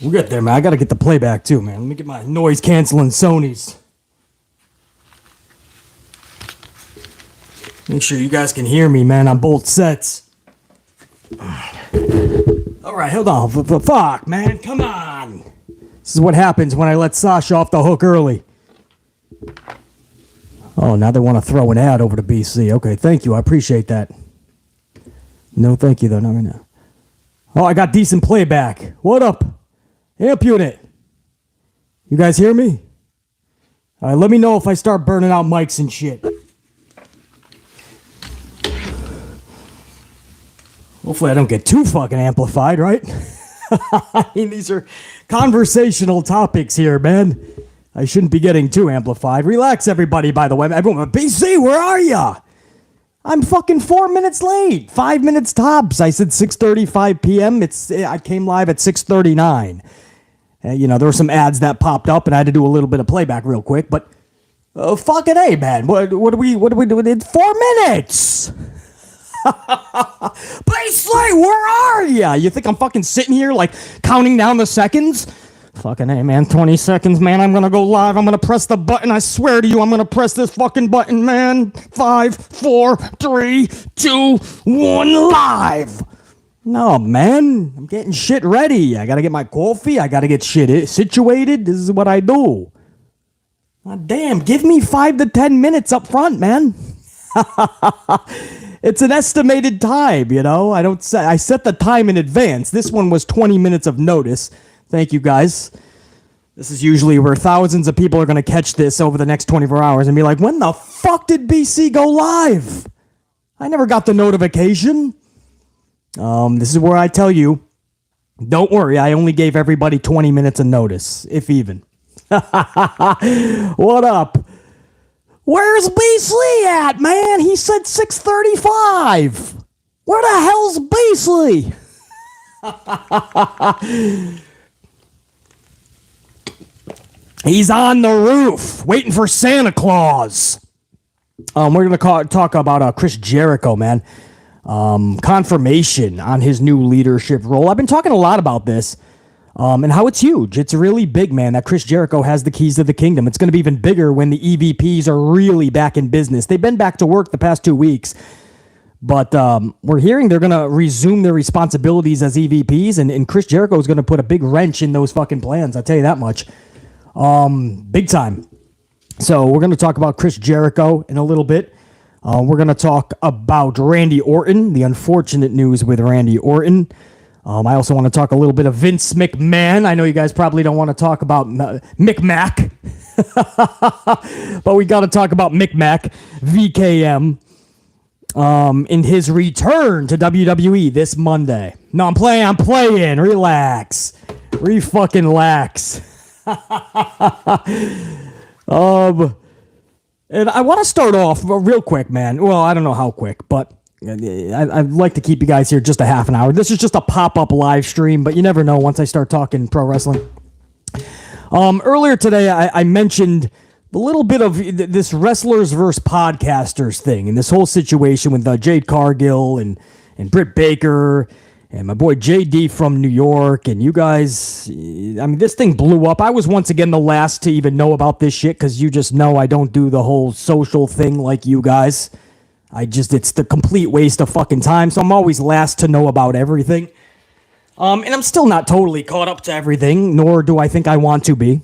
We'll get there, man. I gotta get the playback too, man. Let me get my noise canceling Sonys. Make sure you guys can hear me, man, on both sets. Alright, hold on. Fuck, man. Come on. This is what happens when I let Sasha off the hook early. Oh, now they want to throw an ad over to BC. Okay, thank you. I appreciate that. No, thank you, though. Not right now. Oh, I got decent playback. What up? Amp unit. You guys hear me? All right, let me know if I start burning out mics and shit. Hopefully I don't get too fucking amplified, right? I mean, these are conversational topics here, man. I shouldn't be getting too amplified. Relax, everybody, by the way. Everyone, BC, where are ya? I'm fucking 4 minutes late. 5 minutes tops. I said 6:35 p.m. I came live at 6:39. There were some ads that popped up, and I had to do a little bit of playback real quick. But fucking A, man. What do we do? In 4 minutes. BC, where are ya? You think I'm fucking sitting here like counting down the seconds? Fucking A, man. 20 seconds, man. I'm gonna go live. I'm gonna press the button. I swear to you, I'm gonna press this fucking button, man. 5, 4, 3, 2, 1, live. No, man. I'm getting shit ready. I gotta get my coffee. I gotta get shit situated. This is what I do. God damn. Give me 5 to 10 minutes up front, man. It's an estimated time, I set the time in advance. This one was 20 minutes of notice. Thank you, guys. This is usually where thousands of people are going to catch this over the next 24 hours and be like, when the fuck did BC go live? I never got the notification. This is where I tell you, don't worry, I only gave everybody 20 minutes of notice, if even. What up? Where's Beasley at, man? He said 6:35. Where the hell's Beasley? He's on the roof, waiting for Santa Claus. We're going to talk about Chris Jericho, man. Confirmation on his new leadership role. I've been talking a lot about this. And how it's huge. It's really big, man, that Chris Jericho has the keys to the kingdom. It's going to be even bigger when the EVPs are really back in business. They've been back to work the past 2 weeks, but we're hearing they're going to resume their responsibilities as EVPs, and Chris Jericho is going to put a big wrench in those fucking plans. I'll tell you that much. Big time. So we're going to talk about Chris Jericho in a little bit. We're going to talk about Randy Orton, the unfortunate news with Randy Orton. I also want to talk a little bit of Vince McMahon. I know you guys probably don't want to talk about McMac, but we got to talk about McMac, VKM, in his return to WWE this Monday. No, I'm playing. Relax. Fucking lax. And I want to start off real quick, man. Well, I don't know how quick, but I'd like to keep you guys here just a half an hour. This is just a pop-up live stream, but you never know once I start talking pro wrestling. Earlier today, I mentioned a little bit of this wrestlers versus podcasters thing and this whole situation with Jade Cargill and Britt Baker and my boy JD from New York. And you guys, I mean, this thing blew up. I was once again the last to even know about this shit because you just know I don't do the whole social thing like you guys. It's the complete waste of fucking time, so I'm always last to know about everything. And I'm still not totally caught up to everything, nor do I think I want to be.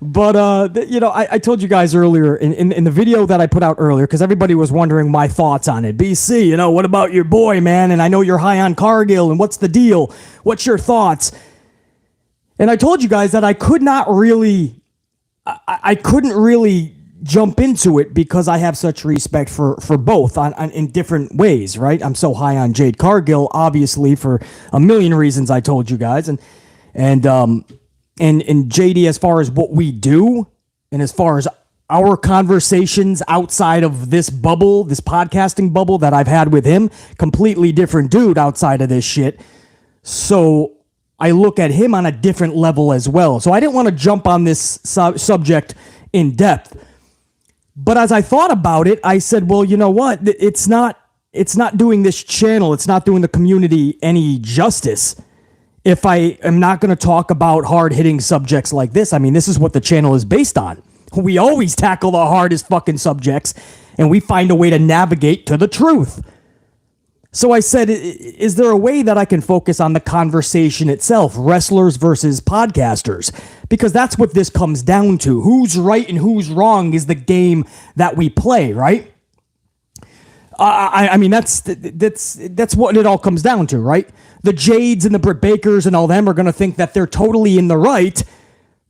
But, I told you guys earlier, in the video that I put out earlier, because everybody was wondering my thoughts on it. BC, what about your boy, man? And I know you're high on Cargill, and what's the deal? What's your thoughts? And I told you guys that I couldn't really jump into it because I have such respect for both in different ways, right? I'm so high on Jade Cargill, obviously, for a million reasons I told you guys, and JD as far as what we do, and as far as our conversations outside of this bubble, this podcasting bubble that I've had with him, completely different dude outside of this shit. So I look at him on a different level as well. So I didn't want to jump on this subject in depth. But as I thought about it, I said, well, you know what? It's not doing this channel, it's not doing the community any justice if I am not going to talk about hard-hitting subjects like this, I mean, this is what the channel is based on. We always tackle the hardest fucking subjects, and we find a way to navigate to the truth. So I said, is there a way that I can focus on the conversation itself, wrestlers versus podcasters? Because that's what this comes down to. Who's right and who's wrong is the game that we play, right? I mean, that's what it all comes down to, right? The Jades and the Britt Bakers and all them are going to think that they're totally in the right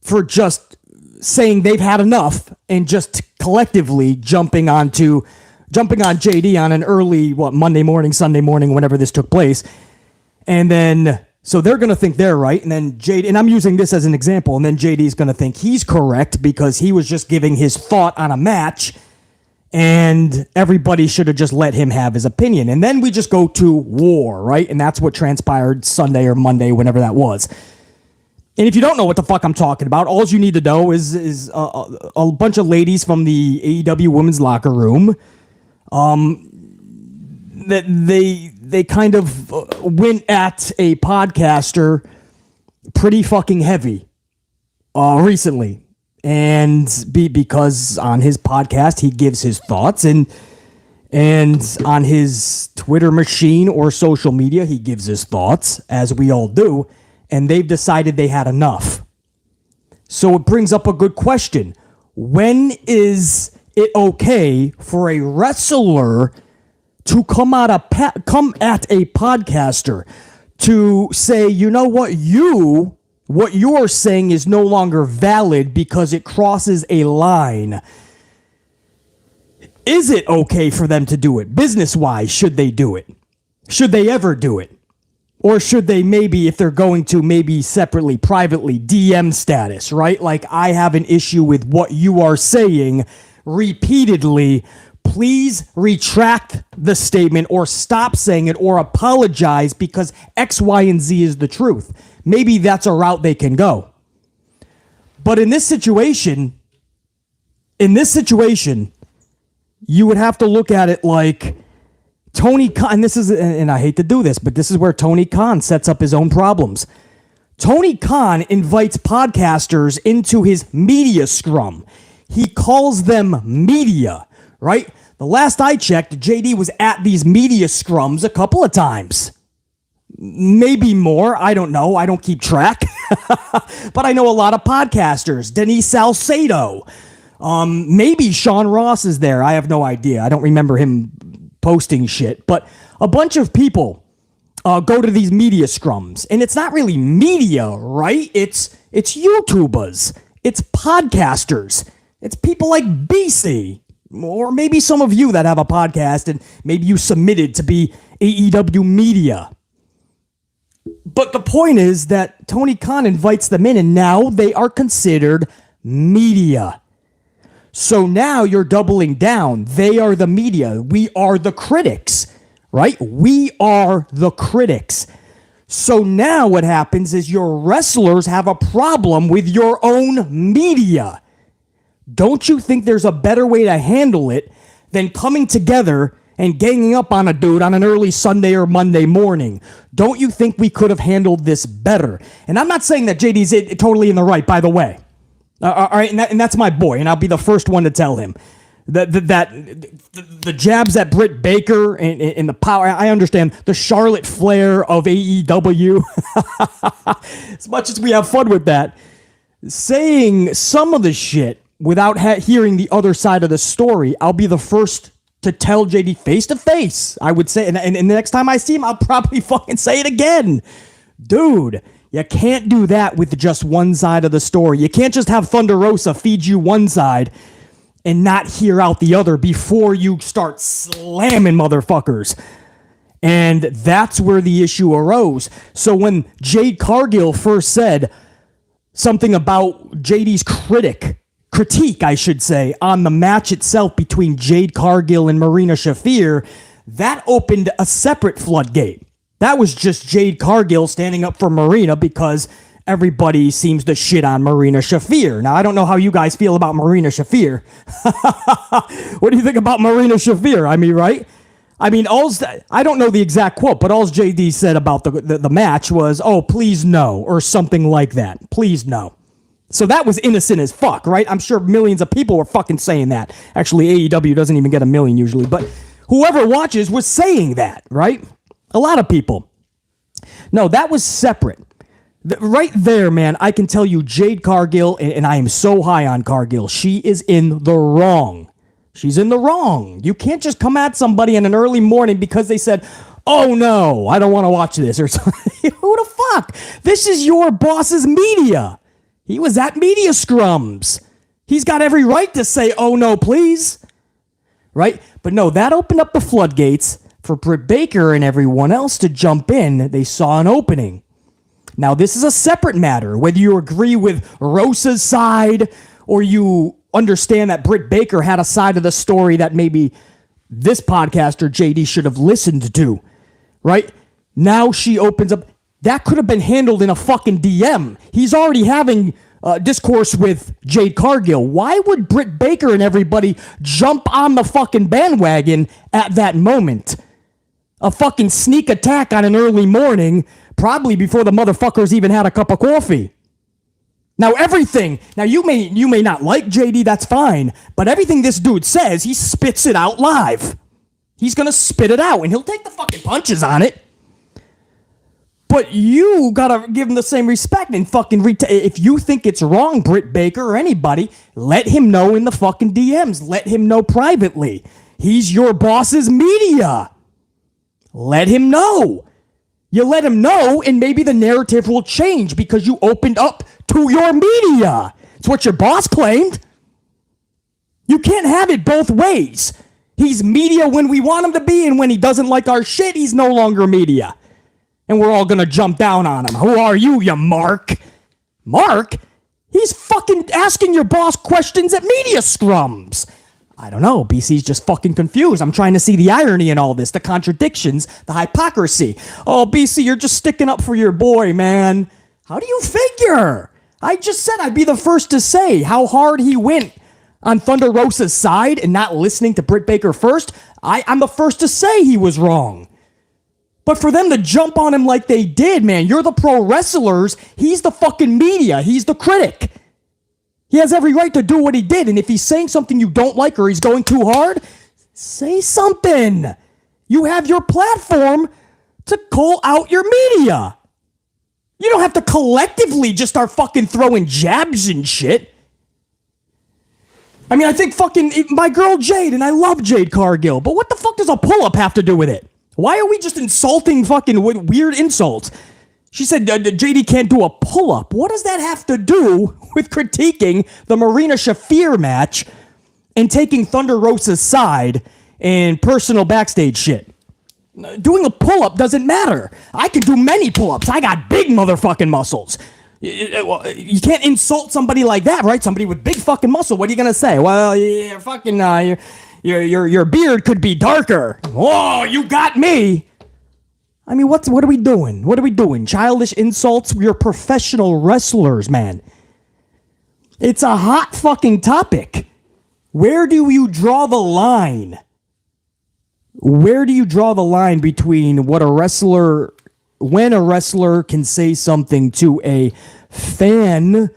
for just saying they've had enough and just collectively jumping on JD on an early, Monday morning, Sunday morning, whenever this took place. And then, so they're going to think they're right. And then JD, and I'm using this as an example, and then JD's going to think he's correct because he was just giving his thought on a match, and everybody should have just let him have his opinion. And then we just go to war, right? And that's what transpired Sunday or Monday, whenever that was. And if you don't know what the fuck I'm talking about, all you need to know is a bunch of ladies from the AEW women's locker room that they kind of went at a podcaster pretty fucking heavy recently. And because on his podcast, he gives his thoughts, and on his Twitter machine or social media, he gives his thoughts, as we all do, and they've decided they had enough. So it brings up a good question. When is it okay for a wrestler to come at a podcaster to say, you know what you're saying is no longer valid because it crosses a line? Is it okay for them to do it? Business-wise, should they do it? Should they ever do it? Or should they maybe, if they're going to, maybe separately, privately, DM status, right? Like, I have an issue with what you are saying repeatedly. Please retract the statement or stop saying it or apologize because X, Y, and Z is the truth. Maybe that's a route they can go. But in this situation, you would have to look at it like Tony Khan, and I hate to do this, but this is where Tony Khan sets up his own problems. Tony Khan invites podcasters into his media scrum. He calls them media, right? The last I checked, JD was at these media scrums a couple of times. Maybe more. I don't know. I don't keep track. But I know a lot of podcasters. Denise Salcedo. Maybe Sean Ross is there. I have no idea. I don't remember him posting shit. But a bunch of people go to these media scrums. And it's not really media, right? It's YouTubers. It's podcasters. It's people like BC. Or maybe some of you that have a podcast and maybe you submitted to be AEW media. But the point is that Tony Khan invites them in, and now they are considered media. So now you're doubling down. They are the media. We are the critics, right? We are the critics. So now what happens is your wrestlers have a problem with your own media. Don't you think there's a better way to handle it than coming together and ganging up on a dude on an early Sunday or Monday morning? Don't you think we could have handled this better? And I'm not saying that JD's totally in the right, by the way. All right, and that's my boy, and I'll be the first one to tell him that the jabs at Britt Baker and the power. I understand the Charlotte Flair of AEW. As much as we have fun with that, saying some of the shit without hearing the other side of the story, I'll be the first to tell JD face to face. I would say, and the next time I see him, I'll probably fucking say it again. Dude, you can't do that with just one side of the story. You can't just have Thunder Rosa feed you one side and not hear out the other before you start slamming motherfuckers. And that's where the issue arose. So when Jade Cargill first said something about JD's critique, I should say, on the match itself between Jade Cargill and Marina Shafir, that opened a separate floodgate. That was just Jade Cargill standing up for Marina because everybody seems to shit on Marina Shafir. Now, I don't know how you guys feel about Marina Shafir. What do you think about Marina Shafir? I mean, right? I mean, I don't know the exact quote, but all JD said about the match was, "Oh, please no," or something like that. Please no. So that was innocent as fuck, right? I'm sure millions of people were fucking saying that. Actually, AEW doesn't even get a million usually, but whoever watches was saying that, right? A lot of people. No, that was separate. Right there, man, I can tell you Jade Cargill, and I am so high on Cargill, she is in the wrong. She's in the wrong. You can't just come at somebody in an early morning because they said, "Oh no, I don't want to watch this," or something. Who the fuck? This is your boss's media. He was at media scrums. He's got every right to say, "Oh no, please." Right? But no, that opened up the floodgates for Britt Baker and everyone else to jump in. They saw an opening. Now, this is a separate matter, whether you agree with Rosa's side or you understand that Britt Baker had a side of the story that maybe this podcaster, JD, should have listened to, right? Now she opens up. That could have been handled in a fucking DM. He's already having discourse with Jade Cargill. Why would Britt Baker and everybody jump on the fucking bandwagon at that moment? A fucking sneak attack on an early morning, probably before the motherfuckers even had a cup of coffee. Now you may not like JD, that's fine, but everything this dude says, he spits it out live. He's gonna spit it out, and he'll take the fucking punches on it. But you gotta give him the same respect and fucking if you think it's wrong, Britt Baker or anybody, let him know in the fucking DMs. Let him know privately. He's your boss's media. Let him know. You let him know, and maybe the narrative will change because you opened up to your media. It's what your boss claimed. You can't have it both ways. He's media when we want him to be, and when he doesn't like our shit, he's no longer media. And we're all gonna jump down on him. Who are you, you Mark? Mark? He's fucking asking your boss questions at media scrums. I don't know. BC's just fucking confused. I'm trying to see the irony in all this, the contradictions, the hypocrisy. Oh, BC, you're just sticking up for your boy, man. How do you figure? I just said I'd be the first to say how hard he went on Thunder Rosa's side and not listening to Britt Baker first. I'm the first to say he was wrong. But for them to jump on him like they did, man, you're the pro wrestlers. He's the fucking media. He's the critic. He has every right to do what he did. And if he's saying something you don't like or he's going too hard, say something. You have your platform to call out your media. You don't have to collectively just start fucking throwing jabs and shit. I mean, I think fucking my girl Jade, and I love Jade Cargill, but what the fuck does a pull-up have to do with it? Why are we just insulting fucking weird insults? She said JD can't do a pull-up. What does that have to do with critiquing the Marina Shafir match and taking Thunder Rosa's side and personal backstage shit? Doing a pull-up doesn't matter. I can do many pull-ups. I got big motherfucking muscles. You can't insult somebody like that, right? Somebody with big fucking muscle. What are you gonna say? Well, you're fucking your beard could be darker. Whoa, you got me. I mean, what are we doing? What are we doing? Childish insults? We're professional wrestlers, man. It's a hot fucking topic. Where do you draw the line? Where do you draw the line between when a wrestler can say something to a fan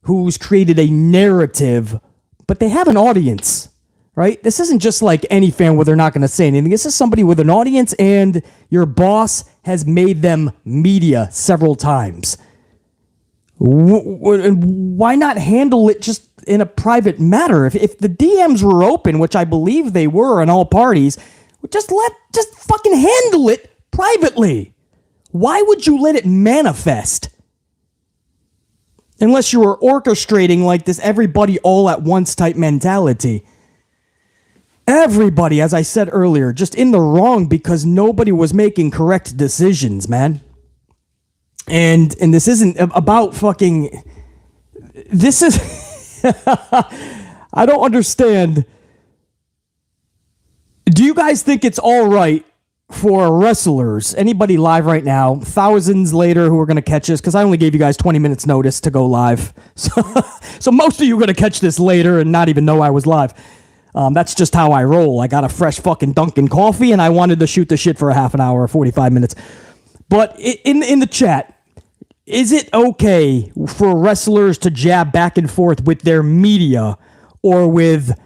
who's created a narrative, but they have an audience? Right? This isn't just like any fan where they're not going to say anything. This is somebody with an audience, and your boss has made them media several times. Why not handle it just in a private matter? If the DMs were open, which I believe they were on all parties, just fucking handle it privately. Why would you let it manifest? Unless you were orchestrating like this everybody all at once type mentality. Everybody, as I said earlier, just in the wrong because nobody was making correct decisions, man. And this isn't about fucking... This is... I don't understand. Do you guys think it's all right for wrestlers, anybody live right now, thousands later who are going to catch this, because I only gave you guys 20 minutes notice to go live. So most of you are going to catch this later and not even know I was live. That's just how I roll. I got a fresh fucking Dunkin' coffee, and I wanted to shoot the shit for a half an hour or 45 minutes. But in the chat, is it okay for wrestlers to jab back and forth with their media or with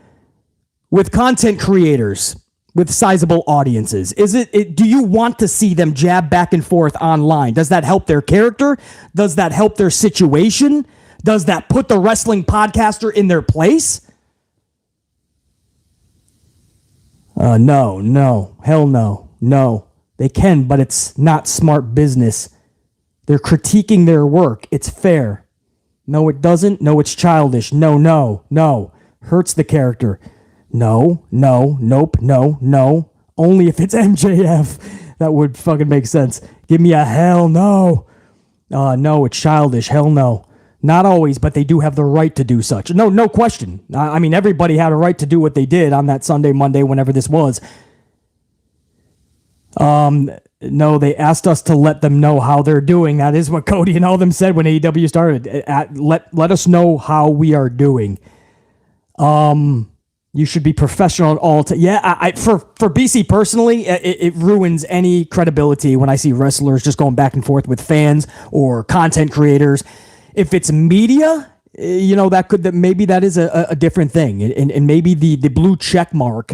content creators with sizable audiences? Do you want to see them jab back and forth online? Does that help their character? Does that help their situation? Does that put the wrestling podcaster in their place? No, hell no. They can, but it's not smart business. They're critiquing their work. It's fair. No, it doesn't. No, it's childish. No. Hurts the character. No. Only if it's MJF. That would fucking make sense. Give me a hell no. No, it's childish. Hell no. Not always, but they do have the right to do such. No question. I mean, everybody had a right to do what they did on that Sunday, Monday, whenever this was. No, they asked us to let them know how they're doing. That is what Cody and all them said when AEW started. Let us know how we are doing. You should be professional at all. For BC personally, it ruins any credibility when I see wrestlers just going back and forth with fans or content creators. If it's media, maybe that is a different thing, and maybe the blue check mark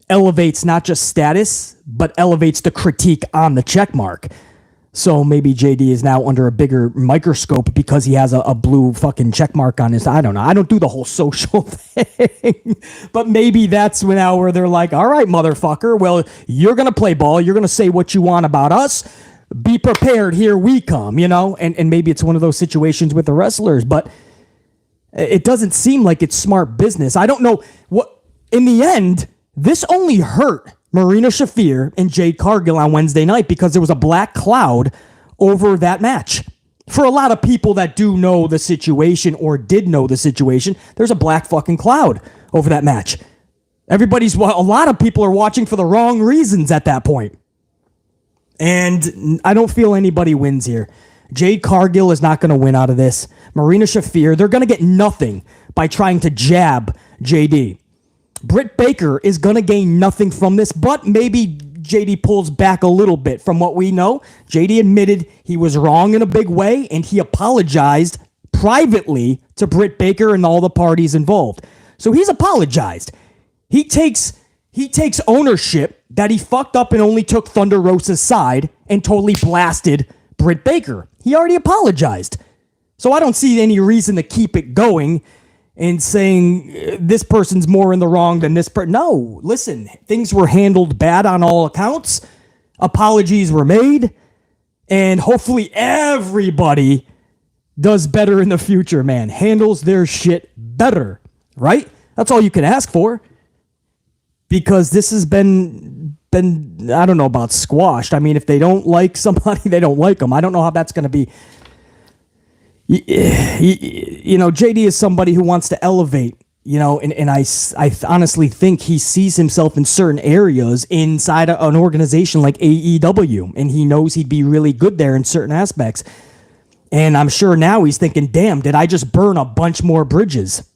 elevates not just status, but elevates the critique on the check mark. So maybe JD is now under a bigger microscope because he has a blue fucking check mark on his. I don't know. I don't do the whole social thing, but maybe that's now where they're like, all right, motherfucker. Well, you're going to play ball. You're going to say what you want about us. Be prepared. Here we come, and maybe it's one of those situations with the wrestlers, but it doesn't seem like it's smart business. I don't know what, in the end, this only hurt Marina Shafir and Jade Cargill on Wednesday night because there was a black cloud over that match. For a lot of people that do know the situation or did know the situation, there's a black fucking cloud over that match. A lot of people are watching for the wrong reasons at that point. And I don't feel anybody wins here. Jade Cargill is not going to win out of this. Marina Shafir, they're going to get nothing by trying to jab JD. Britt Baker is going to gain nothing from this, but maybe JD pulls back a little bit. From what we know, JD admitted he was wrong in a big way, and he apologized privately to Britt Baker and all the parties involved. So he's apologized. He takes ownership that he fucked up and only took Thunder Rosa's side and totally blasted Britt Baker. He already apologized. So I don't see any reason to keep it going and saying this person's more in the wrong than this person. No, listen, things were handled bad on all accounts. Apologies were made. And hopefully everybody does better in the future, man. Handles their shit better, right? That's all you can ask for. Because this has been I don't know about squashed. I mean, if they don't like somebody, they don't like them. I don't know how that's going to be. JD is somebody who wants to elevate, and I honestly think he sees himself in certain areas inside an organization like AEW, and he knows he'd be really good there in certain aspects. And I'm sure now he's thinking, damn, did I just burn a bunch more bridges?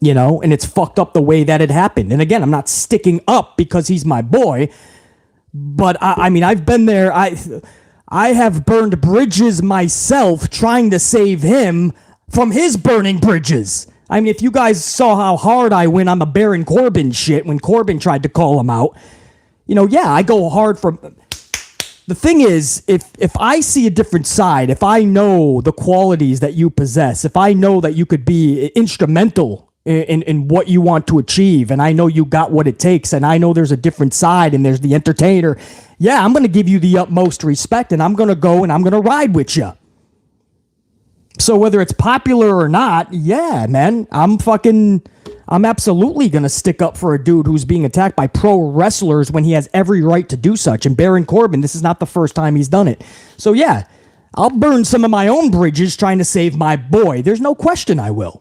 And it's fucked up the way that it happened. And again, I'm not sticking up because he's my boy, but I mean, I've been there. I have burned bridges myself trying to save him from his burning bridges. I mean, if you guys saw how hard I went on the Baron Corbin shit when Corbin tried to call him out, I go hard for... The thing is, if I see a different side, if I know the qualities that you possess, if I know that you could be instrumental in what you want to achieve, and I know you got what it takes, and I know there's a different side, and there's the entertainer, I'm going to give you the utmost respect, and I'm going to go and I'm going to ride with you. So whether it's popular or not, man, I'm absolutely going to stick up for a dude who's being attacked by pro wrestlers when he has every right to do such. And Baron Corbin, this is not the first time he's done it. So I'll burn some of my own bridges trying to save my boy. There's no question I will.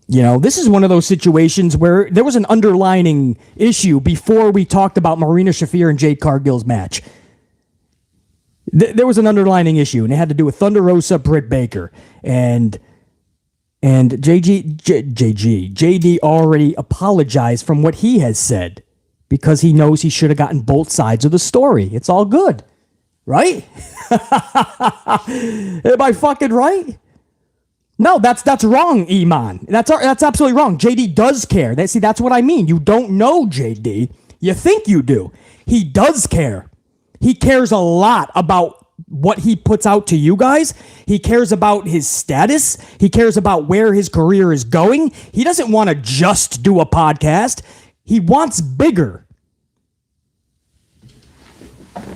This is one of those situations where there was an underlining issue before we talked about Marina Shafir and Jade Cargill's match. There was an underlining issue, and it had to do with Thunder Rosa, Britt Baker. And And JD already apologized from what he has said because he knows he should have gotten both sides of the story. It's all good, right? Am I fucking right? No, that's wrong, Iman. That's absolutely wrong. JD does care. That's what I mean. You don't know JD. You think you do. He does care. He cares a lot about what he puts out to you guys. He cares about his status. He cares about where his career is going. He doesn't want to just do a podcast. He wants bigger.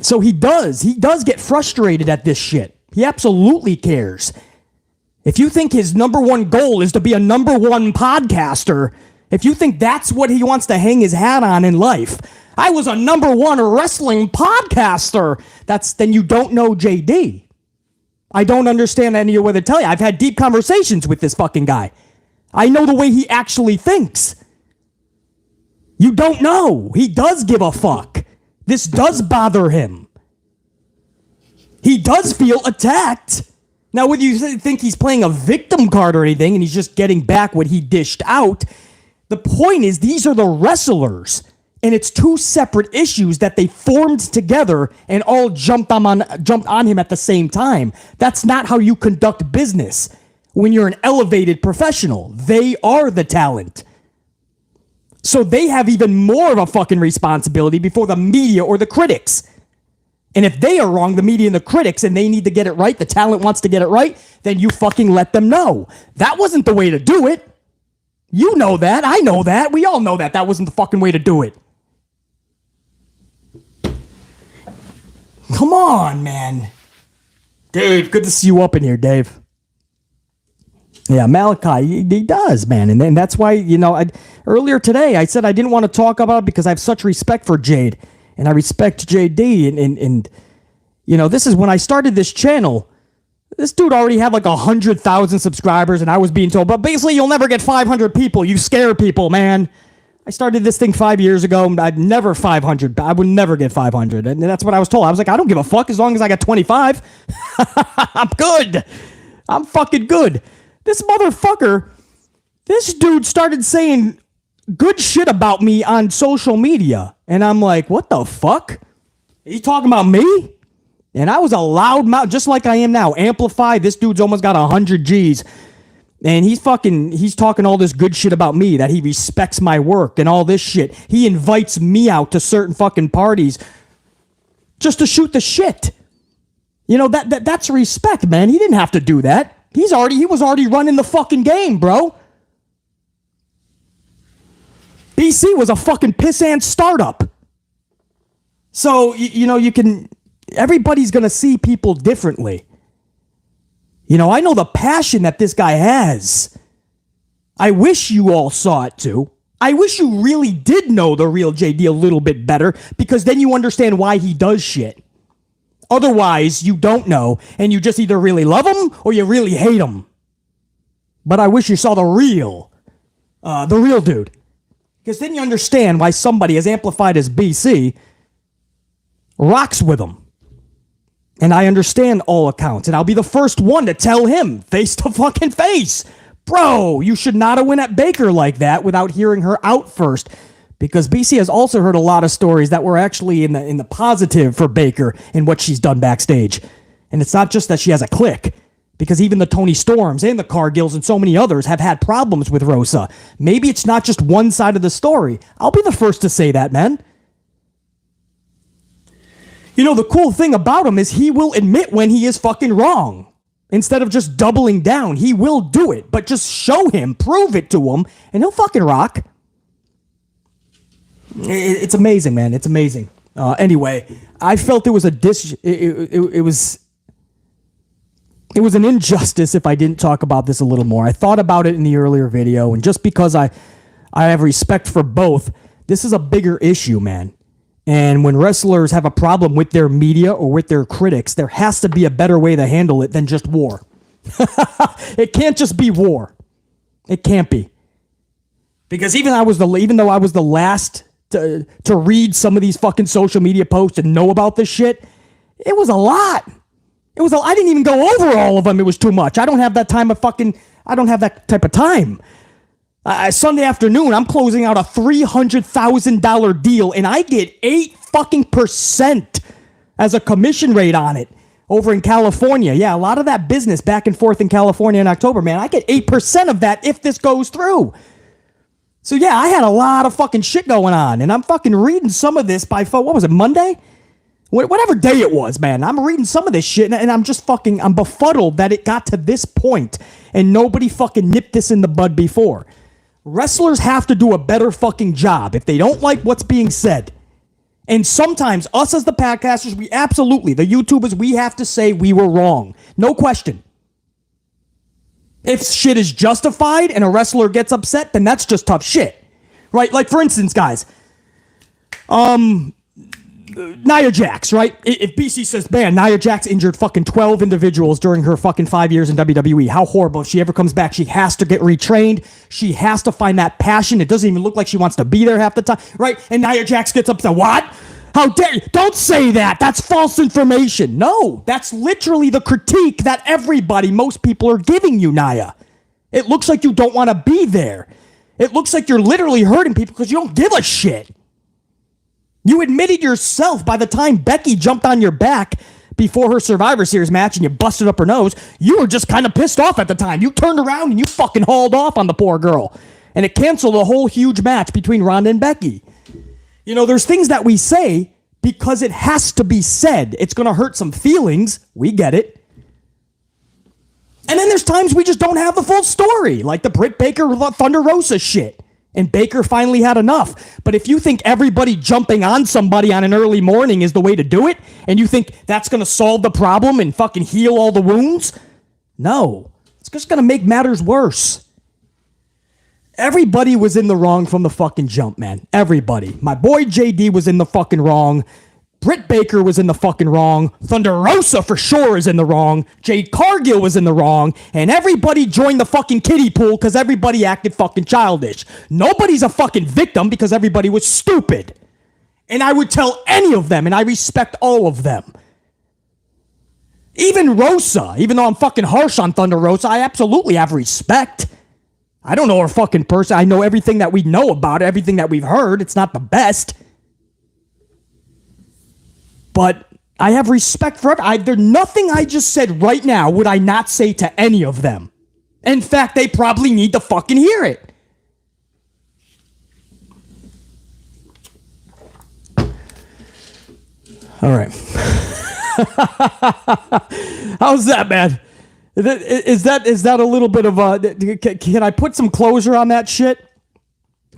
So he does get frustrated at this shit. He absolutely cares. If you think his number one goal is to be a number one podcaster, if you think that's what he wants to hang his hat on in life, I was a number one wrestling podcaster. Then you don't know JD. I don't understand any way to tell you. I've had deep conversations with this fucking guy. I know the way he actually thinks. You don't know. He does give a fuck. This does bother him. He does feel attacked. Now, whether you think he's playing a victim card or anything and he's just getting back what he dished out, the point is these are the wrestlers. And it's two separate issues that they formed together and all jumped on him at the same time. That's not how you conduct business when you're an elevated professional. They are the talent. So they have even more of a fucking responsibility before the media or the critics. And if they are wrong, the media and the critics, and they need to get it right, the talent wants to get it right, then you fucking let them know. That wasn't the way to do it. You know that. I know that. We all know that. That wasn't the fucking way to do it. Come on, man. Dave, good to see you up in here, Dave. Yeah, Malachi, he does, man. And that's why, earlier today, I said I didn't want to talk about it because I have such respect for Jade. And I respect JD. And this is when I started this channel. This dude already had like 100,000 subscribers. And I was being told, but basically, you'll never get 500 people. You scare people, man. I started this thing 5 years ago. I'd never 500. I would never get 500. And that's what I was told. I was like, I don't give a fuck as long as I got 25. I'm good. I'm fucking good. This motherfucker, this dude started saying good shit about me on social media. And I'm like, what the fuck? He talking about me? And I was a loud mouth, just like I am now. Amplified. This dude's almost got 100 G's. And he's talking all this good shit about me, that he respects my work and all this shit. He invites me out to certain fucking parties just to shoot the shit. That's respect, man. He didn't have to do that. He was already running the fucking game, bro. BC was a fucking pissant startup. So, everybody's going to see people differently. I know the passion that this guy has. I wish you all saw it too. I wish you really did know the real JD a little bit better, because then you understand why he does shit. Otherwise, you don't know, and you just either really love him or you really hate him. But I wish you saw the real dude. Because then you understand why somebody as amplified as BC rocks with him. And I understand all accounts, and I'll be the first one to tell him face to fucking face. Bro, you should not have went at Baker like that without hearing her out first. Because BC has also heard a lot of stories that were actually in the positive for Baker and what she's done backstage. And it's not just that she has a clique, because even the Tony Storms and the Cargills and so many others have had problems with Rosa. Maybe it's not just one side of the story. I'll be the first to say that, man. The cool thing about him is he will admit when he is fucking wrong. Instead of just doubling down, he will do it. But just show him, prove it to him, and he'll fucking rock. It's amazing, man. It's amazing. Anyway, I felt it was it was an injustice if I didn't talk about this a little more. I thought about it in the earlier video, and just because I have respect for both, this is a bigger issue, man. And when wrestlers have a problem with their media or with their critics, there has to be a better way to handle it than just war. It can't just be war. It can't be. Because even though I was the last to read some of these fucking social media posts and know about this shit, it was a lot. I didn't even go over all of them. It was too much. I don't have that time of fucking I don't have that type of time. Sunday afternoon, I'm closing out a $300,000 deal, and I get 8% as a commission rate on it over in California. Yeah, a lot of that business back and forth in California in October, man. I get 8% of that if this goes through. So yeah, I had a lot of fucking shit going on, and I'm fucking reading some of this by phone. What was it, Monday? Whatever day it was, man. I'm reading some of this shit, and I'm just fucking, I'm befuddled that it got to this point, and nobody fucking nipped this in the bud before. Wrestlers have to do a better fucking job if they don't like what's being said. And sometimes, us as the podcasters, the YouTubers, we have to say we were wrong. No question. If shit is justified and a wrestler gets upset, then that's just tough shit. Right? Like, for instance, guys, Nia Jax, right? If BC says, man, Nia Jax injured fucking 12 individuals during her fucking 5 years in WWE. How horrible. If she ever comes back, she has to get retrained. She has to find that passion. It doesn't even look like she wants to be there half the time, right? And Nia Jax gets upset. What? How dare you? Don't say that. That's false information. No, that's literally the critique that most people are giving you, Nia. It looks like you don't want to be there. It looks like you're literally hurting people because you don't give a shit. You admitted yourself by the time Becky jumped on your back before her Survivor Series match and you busted up her nose, you were just kind of pissed off at the time. You turned around and you fucking hauled off on the poor girl. And it canceled a whole huge match between Ronda and Becky. You know, there's things that we say because it has to be said. It's going to hurt some feelings. We get it. And then there's times we just don't have the full story, like the Britt Baker Thunder Rosa shit. And Baker finally had enough. But if you think everybody jumping on somebody on an early morning is the way to do it, and you think that's going to solve the problem and fucking heal all the wounds, no. It's just going to make matters worse. Everybody was in the wrong from the fucking jump, man. Everybody. My boy JD was in the fucking wrong. Britt Baker was in the fucking wrong. Thunder Rosa for sure is in the wrong. Jade Cargill was in the wrong. And everybody joined the fucking kiddie pool because everybody acted fucking childish. Nobody's a fucking victim because everybody was stupid. And I would tell any of them, and I respect all of them. Even Rosa, even though I'm fucking harsh on Thunder Rosa, I absolutely have respect. I don't know her fucking person. I know everything that we know about her, everything that we've heard. It's not the best. But I have respect for everyone. There's nothing I just said right now would I not say to any of them. In fact, they probably need to fucking hear it. All right. How's that, man? Is that a little bit of a... Can I put some closure on that shit?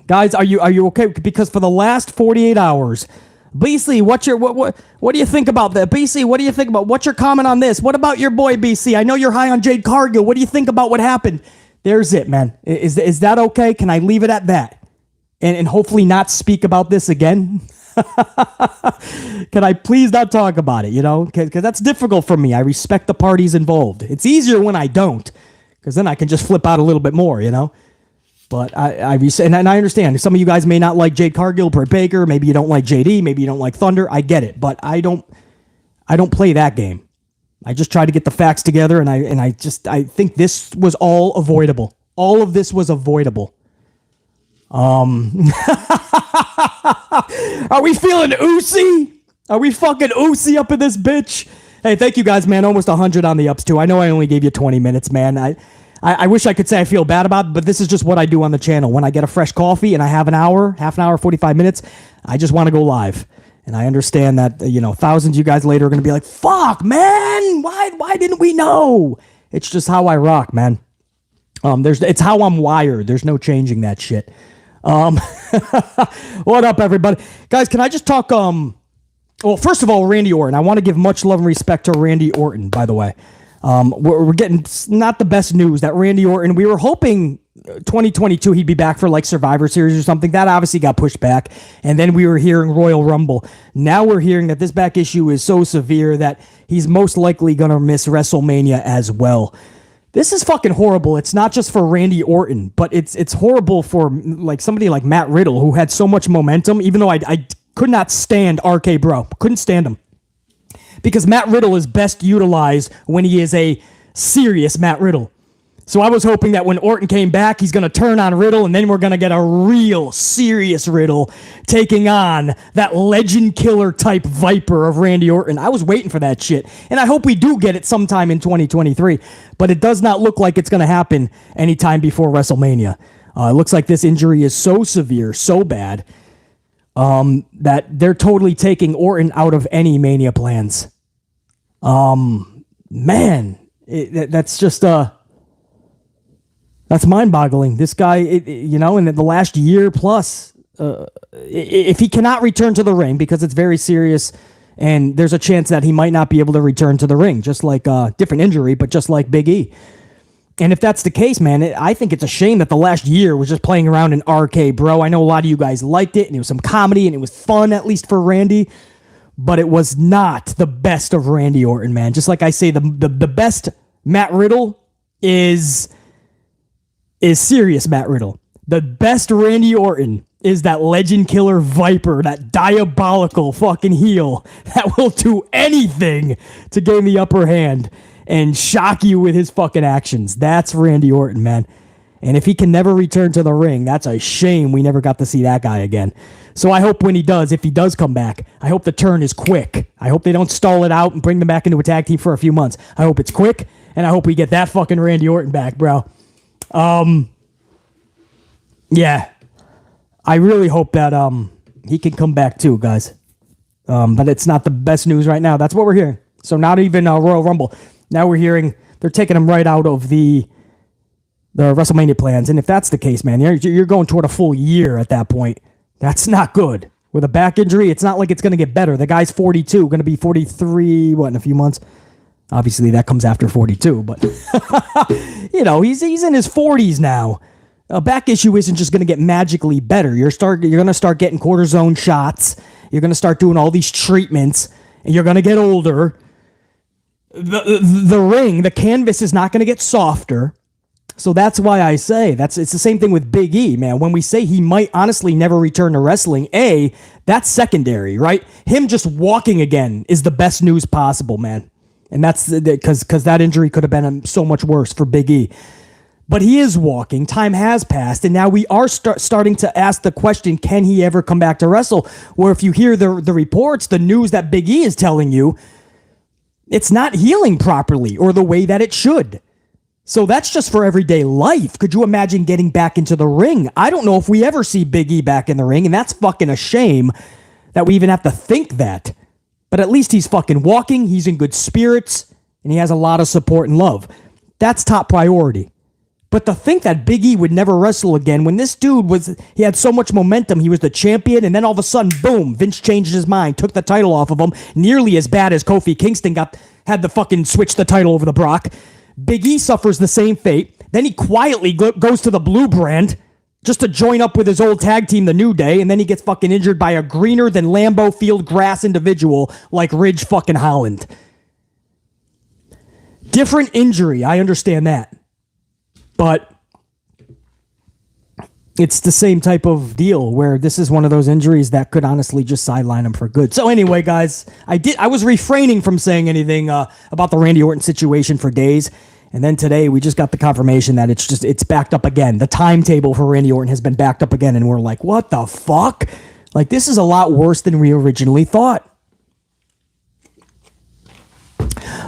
Guys, are you okay? Because for the last 48 hours... BC, what do you think about that? BC, what do you think about? What's your comment on this? What about your boy BC? I know you're high on Jade Cargill. What do you think about what happened? There's it, man. Is that okay? Can I leave it at that? And hopefully not speak about this again? Can I please not talk about it, you know? Because that's difficult for me. I respect the parties involved. It's easier when I don't, because then I can just flip out a little bit more, you know? But I understand. Some of you guys may not like Jade Cargill, Britt Baker. Maybe you don't like JD. Maybe you don't like Thunder. I get it. But I don't play that game. I just try to get the facts together, and I think this was all avoidable. All of this was avoidable. Are we feeling oozy? Are we fucking oozy up in this bitch? Hey, thank you guys, man. Almost 100 on the ups, too. I know I only gave you 20 minutes, man. I wish I could say I feel bad about it, but this is just what I do on the channel. When I get a fresh coffee and I have half an hour, 45 minutes, I just want to go live. And I understand that, thousands of you guys later are going to be like, fuck, man, why didn't we know? It's just how I rock, man. It's how I'm wired. There's no changing that shit. What up, everybody? Guys, can I just talk, well, first of all, Randy Orton. I want to give much love and respect to Randy Orton, by the way. We're getting not the best news that Randy Orton, we were hoping 2022 he'd be back for like Survivor Series or something. That obviously got pushed back. And then we were hearing Royal Rumble. Now we're hearing that this back issue is so severe that he's most likely going to miss WrestleMania as well. This is fucking horrible. It's not just for Randy Orton, but it's horrible for like somebody like Matt Riddle, who had so much momentum, even though I could not stand RK Bro. Couldn't stand him. Because Matt Riddle is best utilized when he is a serious Matt Riddle. So I was hoping that when Orton came back, he's going to turn on Riddle, and then we're going to get a real serious Riddle taking on that legend killer type Viper of Randy Orton. I was waiting for that shit, and I hope we do get it sometime in 2023, but it does not look like it's going to happen anytime before WrestleMania. It looks like this injury is so severe, so bad, that they're totally taking Orton out of any Mania plans. Man, that's just... That's mind-boggling. This guy, in the last year plus, if he cannot return to the ring because it's very serious, and there's a chance that he might not be able to return to the ring, just like different injury, but just like Big E. And if that's the case, man, I think it's a shame that the last year was just playing around in RK, bro. I know a lot of you guys liked it, and it was some comedy, and it was fun, at least for Randy, but it was not the best of Randy Orton, man. Just like I say, the best Matt Riddle is serious Matt Riddle. The best Randy Orton is that legend killer Viper, that diabolical fucking heel that will do anything to gain the upper hand and shock you with his fucking actions. That's Randy Orton, man. And if he can never return to the ring, that's a shame we never got to see that guy again. So I hope when he does, if he does come back, I hope the turn is quick. I hope they don't stall it out and bring them back into a tag team for a few months. I hope it's quick, and I hope we get that fucking Randy Orton back, bro. Yeah, I really hope that, he can come back too, guys. But it's not the best news right now. That's what we're hearing. So not even, Royal Rumble. Now we're hearing they're taking him right out of the WrestleMania plans. And if that's the case, man, you're going toward a full year at that point. That's not good. With a back injury, it's not like it's going to get better. The guy's 42, going to be 43, in a few months? Obviously, that comes after 42, but, he's in his 40s now. A back issue isn't just going to get magically better. You're going to start getting cortisone shots. You're going to start doing all these treatments, and you're going to get older. The ring, the canvas is not going to get softer. So that's why I say it's the same thing with Big E, man. When we say he might honestly never return to wrestling, that's secondary, right? Him just walking again is the best news possible, man. And that's because that injury could have been so much worse for Big E. But he is walking. Time has passed. And now we are starting to ask the question, can he ever come back to wrestle? Where if you hear the reports, the news that Big E is telling you, it's not healing properly or the way that it should. So that's just for everyday life. Could you imagine getting back into the ring? I don't know if we ever see Big E back in the ring. And that's fucking a shame that we even have to think that. But at least he's fucking walking, he's in good spirits, and he has a lot of support and love. That's top priority. But to think that Big E would never wrestle again, when this dude he had so much momentum, he was the champion, and then all of a sudden, boom, Vince changed his mind, took the title off of him, nearly as bad as Kofi Kingston had to fucking switch the title over to Brock. Big E suffers the same fate. Then he quietly goes to the Blue Brand, just to join up with his old tag team, the New Day, and then he gets fucking injured by a greener than Lambeau Field grass individual like Ridge fucking Holland. Different injury, I understand that. But it's the same type of deal where this is one of those injuries that could honestly just sideline him for good. So anyway, guys, I was refraining from saying anything about the Randy Orton situation for days. And then today we just got the confirmation that it's backed up again. The timetable for Randy Orton has been backed up again. And we're like, what the fuck? Like, this is a lot worse than we originally thought.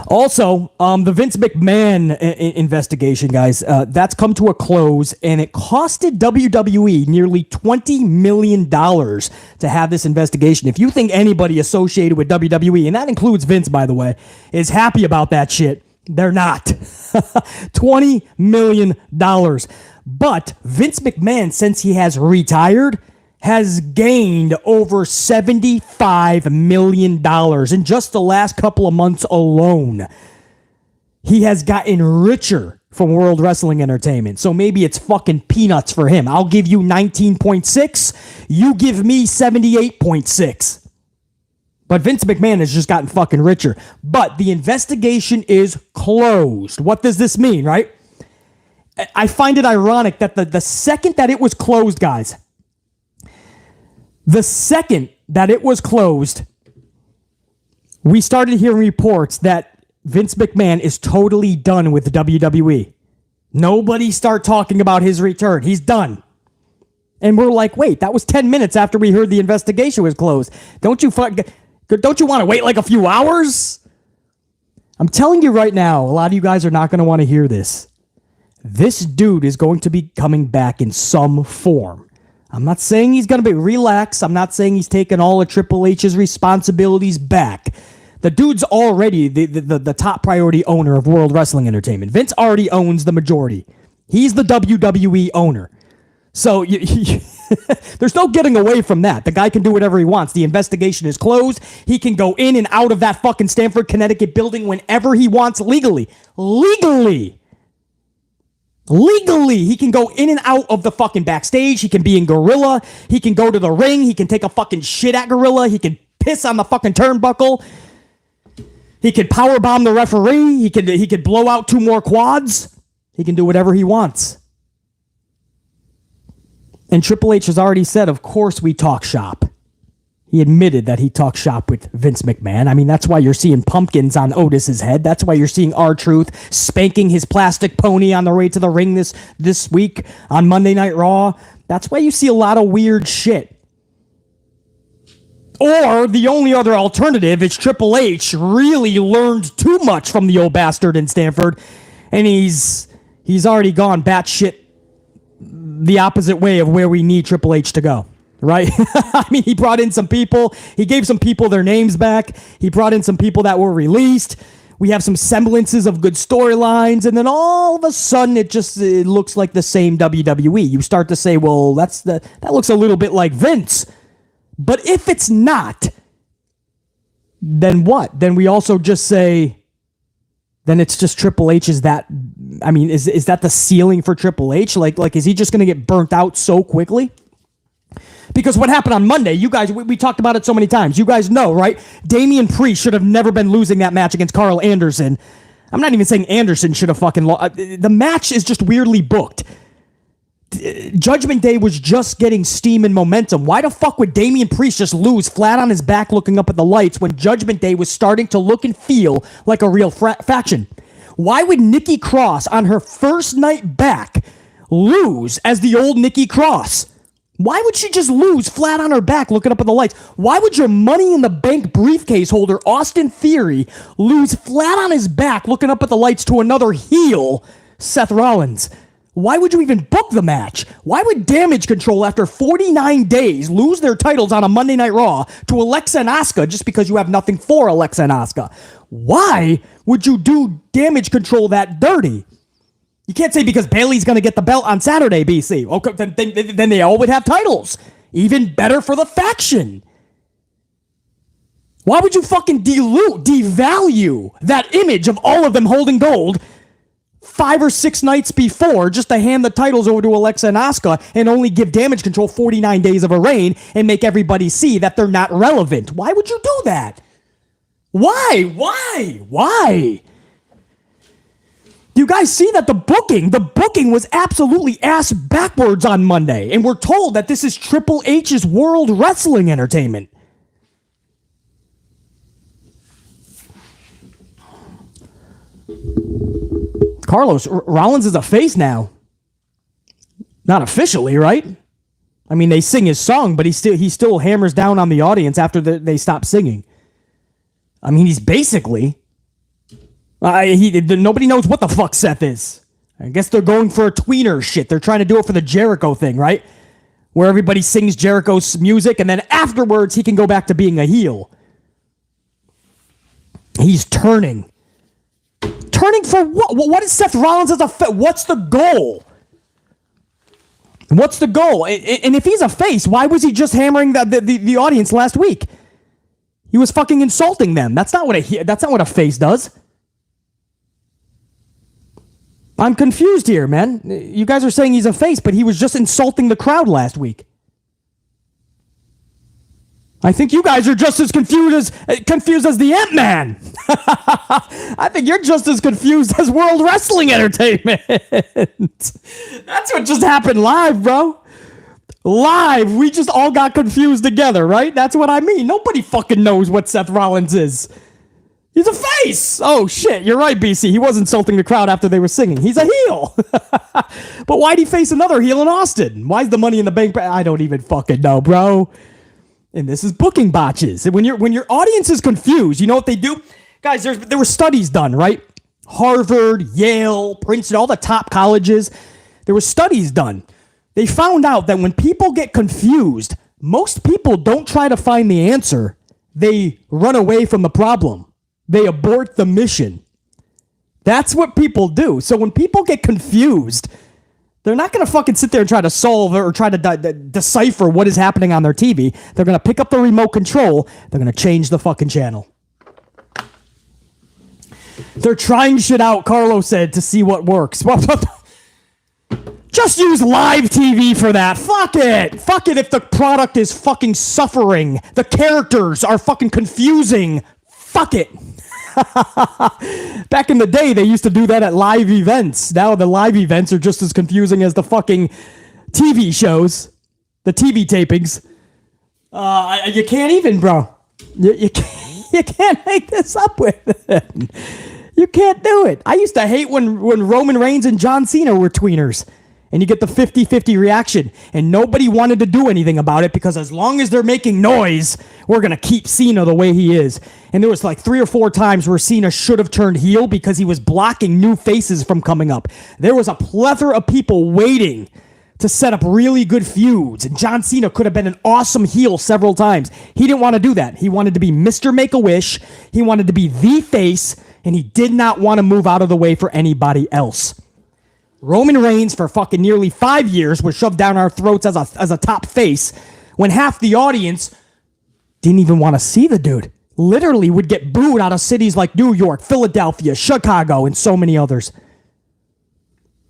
Also, the Vince McMahon investigation, guys, that's come to a close, and it costed WWE nearly $20 million to have this investigation. If you think anybody associated with WWE, and that includes Vince, by the way, is happy about that shit, they're not. $20 million. But Vince McMahon, since he has retired, has gained over $75 million in just the last couple of months alone. He has gotten richer from World Wrestling Entertainment. So maybe it's fucking peanuts for him. I'll give you 19.6. You give me 78.6. But Vince McMahon has just gotten fucking richer. But the investigation is closed. What does this mean, right? I find it ironic that the second that it was closed, guys, the second that it was closed, we started hearing reports that Vince McMahon is totally done with the WWE. Nobody start talking about his return. He's done. And we're like, wait, that was 10 minutes after we heard the investigation was closed. Don't you want to wait like a few hours? I'm telling you right now, a lot of you guys are not going to want to hear this. This dude is going to be coming back in some form. I'm not saying he's going to be relaxed. I'm not saying he's taking all of Triple H's responsibilities back. The dude's already the top priority owner of World Wrestling Entertainment. Vince already owns the majority. He's the WWE owner. So there's no getting away from that. The guy can do whatever he wants. The investigation is closed. He can go in and out of that fucking Stamford, Connecticut building whenever he wants legally. Legally, he can go in and out of the fucking backstage. He can be in Gorilla. He can go to the ring. He can take a fucking shit at Gorilla. He can piss on the fucking turnbuckle. He could powerbomb the referee. He could blow out 2 more quads. He can do whatever he wants. And Triple H has already said, of course we talk shop. He admitted that he talked shop with Vince McMahon. I mean, that's why you're seeing pumpkins on Otis's head. That's why you're seeing R-Truth spanking his plastic pony on the way to the ring this week on Monday Night Raw. That's why you see a lot of weird shit. Or the only other alternative is Triple H really learned too much from the old bastard in Stamford, and he's already gone batshit the opposite way of where we need Triple H to go, right? I mean, he brought in some people. He gave some people their names back. He brought in some people that were released. We have some semblances of good storylines, and then all of a sudden, it looks like the same WWE. You start to say, well, that looks a little bit like Vince. But if it's not, then what? Then we also just say, then it's just Triple H. Is that the ceiling for Triple H? Like is he just going to get burnt out so quickly? Because what happened on Monday, you guys, we talked about it so many times. You guys know, right? Damian Priest should have never been losing that match against Carl Anderson. I'm not even saying Anderson should have fucking lost. The match is just weirdly booked. Judgment Day was just getting steam and momentum. Why the fuck would Damian Priest just lose flat on his back looking up at the lights when Judgment Day was starting to look and feel like a real faction? Why would Nikki Cross on her first night back lose as the old Nikki Cross? Why would she just lose flat on her back looking up at the lights? Why would your Money in the Bank briefcase holder, Austin Theory, lose flat on his back looking up at the lights to another heel, Seth Rollins? Why would you even book the match? Why would Damage Control, after 49 days, lose their titles on a Monday Night Raw to Alexa and Asuka just because you have nothing for Alexa and Asuka? Why would you do Damage Control that dirty? You can't say because Bayley's going to get the belt on Saturday, BC. Okay, then they all would have titles. Even better for the faction. Why would you fucking devalue that image of all of them holding gold 5 or 6 nights before just to hand the titles over to Alexa and Asuka and only give Damage Control 49 days of a reign and make everybody see that they're not relevant? Why would you do that? Why? You guys see that the booking was absolutely ass backwards on Monday, and we're told that this is Triple H's World Wrestling Entertainment. Carlos, Rollins is a face now. Not officially, right? I mean, they sing his song, but he still hammers down on the audience after they stop singing. I mean, he's basically... nobody knows what the fuck Seth is. I guess they're going for a tweener shit. They're trying to do it for the Jericho thing, right? Where everybody sings Jericho's music, and then afterwards he can go back to being a heel. He's turning. Turning for what? What is Seth Rollins as a face? What's the goal? What's the goal? And if he's a face, why was he just hammering the audience last week? He was fucking insulting them. That's not what a face does. I'm confused here, man. You guys are saying he's a face, but he was just insulting the crowd last week. I think you guys are just as confused as the Ant-Man. I think you're just as confused as World Wrestling Entertainment. That's what just happened live, bro. Live, we just all got confused together, right? That's what I mean. Nobody fucking knows what Seth Rollins is. He's a face. Oh, shit. You're right, BC. He was insulting the crowd after they were singing. He's a heel. But why'd he face another heel in Austin? Why's the Money in the Bank? I don't even fucking know, bro. And this is booking botches. And when your audience is confused, you know what they do? Guys, there were studies done, right? Harvard, Yale, Princeton, all the top colleges. There were studies done. They found out that when people get confused, most people don't try to find the answer. They run away from the problem. They abort the mission. That's what people do. So when people get confused, they're not going to fucking sit there and try to solve or try to decipher what is happening on their TV. They're going to pick up the remote control. They're going to change the fucking channel. They're trying shit out, Carlos said, to see what works. Just use live TV for that. Fuck it. Fuck it if the product is fucking suffering. The characters are fucking confusing. Fuck it. Back in the day, they used to do that at live events. Now the live events are just as confusing as the fucking TV shows, the TV tapings. You can't even, bro. You can't make this up with it. You can't do it. I used to hate when Roman Reigns and John Cena were tweeners. And you get the 50-50 reaction. And nobody wanted to do anything about it because as long as they're making noise, we're going to keep Cena the way he is. And there was like 3 or 4 times where Cena should have turned heel because he was blocking new faces from coming up. There was a plethora of people waiting to set up really good feuds. And John Cena could have been an awesome heel several times. He didn't want to do that. He wanted to be Mr. Make-A-Wish. He wanted to be the face. And he did not want to move out of the way for anybody else. Roman Reigns, for fucking nearly 5 years, was shoved down our throats as a top face when half the audience didn't even want to see the dude. Literally would get booed out of cities like New York, Philadelphia, Chicago, and so many others.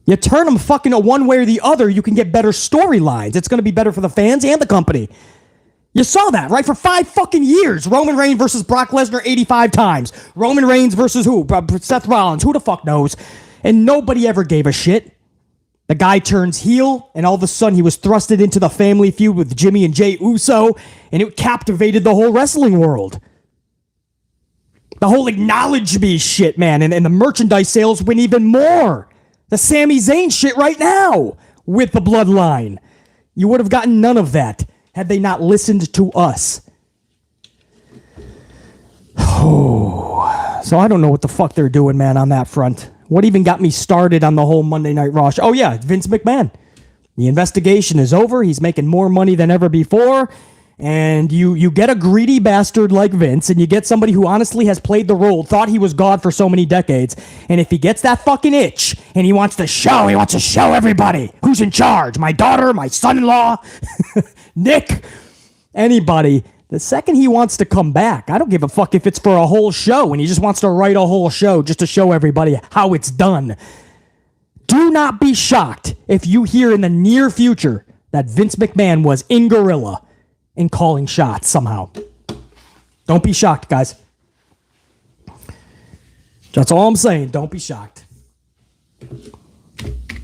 You turn them fucking one way or the other, you can get better storylines. It's going to be better for the fans and the company. You saw that, right? For 5 fucking years. Roman Reigns versus Brock Lesnar 85 times. Roman Reigns versus who? Seth Rollins. Who the fuck knows? And nobody ever gave a shit. The guy turns heel, and all of a sudden he was thrusted into the family feud with Jimmy and Jey Uso, and it captivated the whole wrestling world. The whole acknowledge me shit, man, and the merchandise sales went even more. The Sami Zayn shit right now with the bloodline. You would have gotten none of that had they not listened to us. So I don't know what the fuck they're doing, man, on that front. What even got me started on the whole Monday Night Raw? Oh, yeah, Vince McMahon. The investigation is over. He's making more money than ever before. And you get a greedy bastard like Vince, and you get somebody who honestly has played the role, thought he was God for so many decades. And if he gets that fucking itch, and he wants to show everybody who's in charge. My daughter, my son-in-law, Nick, anybody. The second he wants to come back, I don't give a fuck if it's for a whole show and he just wants to write a whole show just to show everybody how it's done. Do not be shocked if you hear in the near future that Vince McMahon was in Gorilla and calling shots somehow. Don't be shocked, guys. That's all I'm saying. Don't be shocked.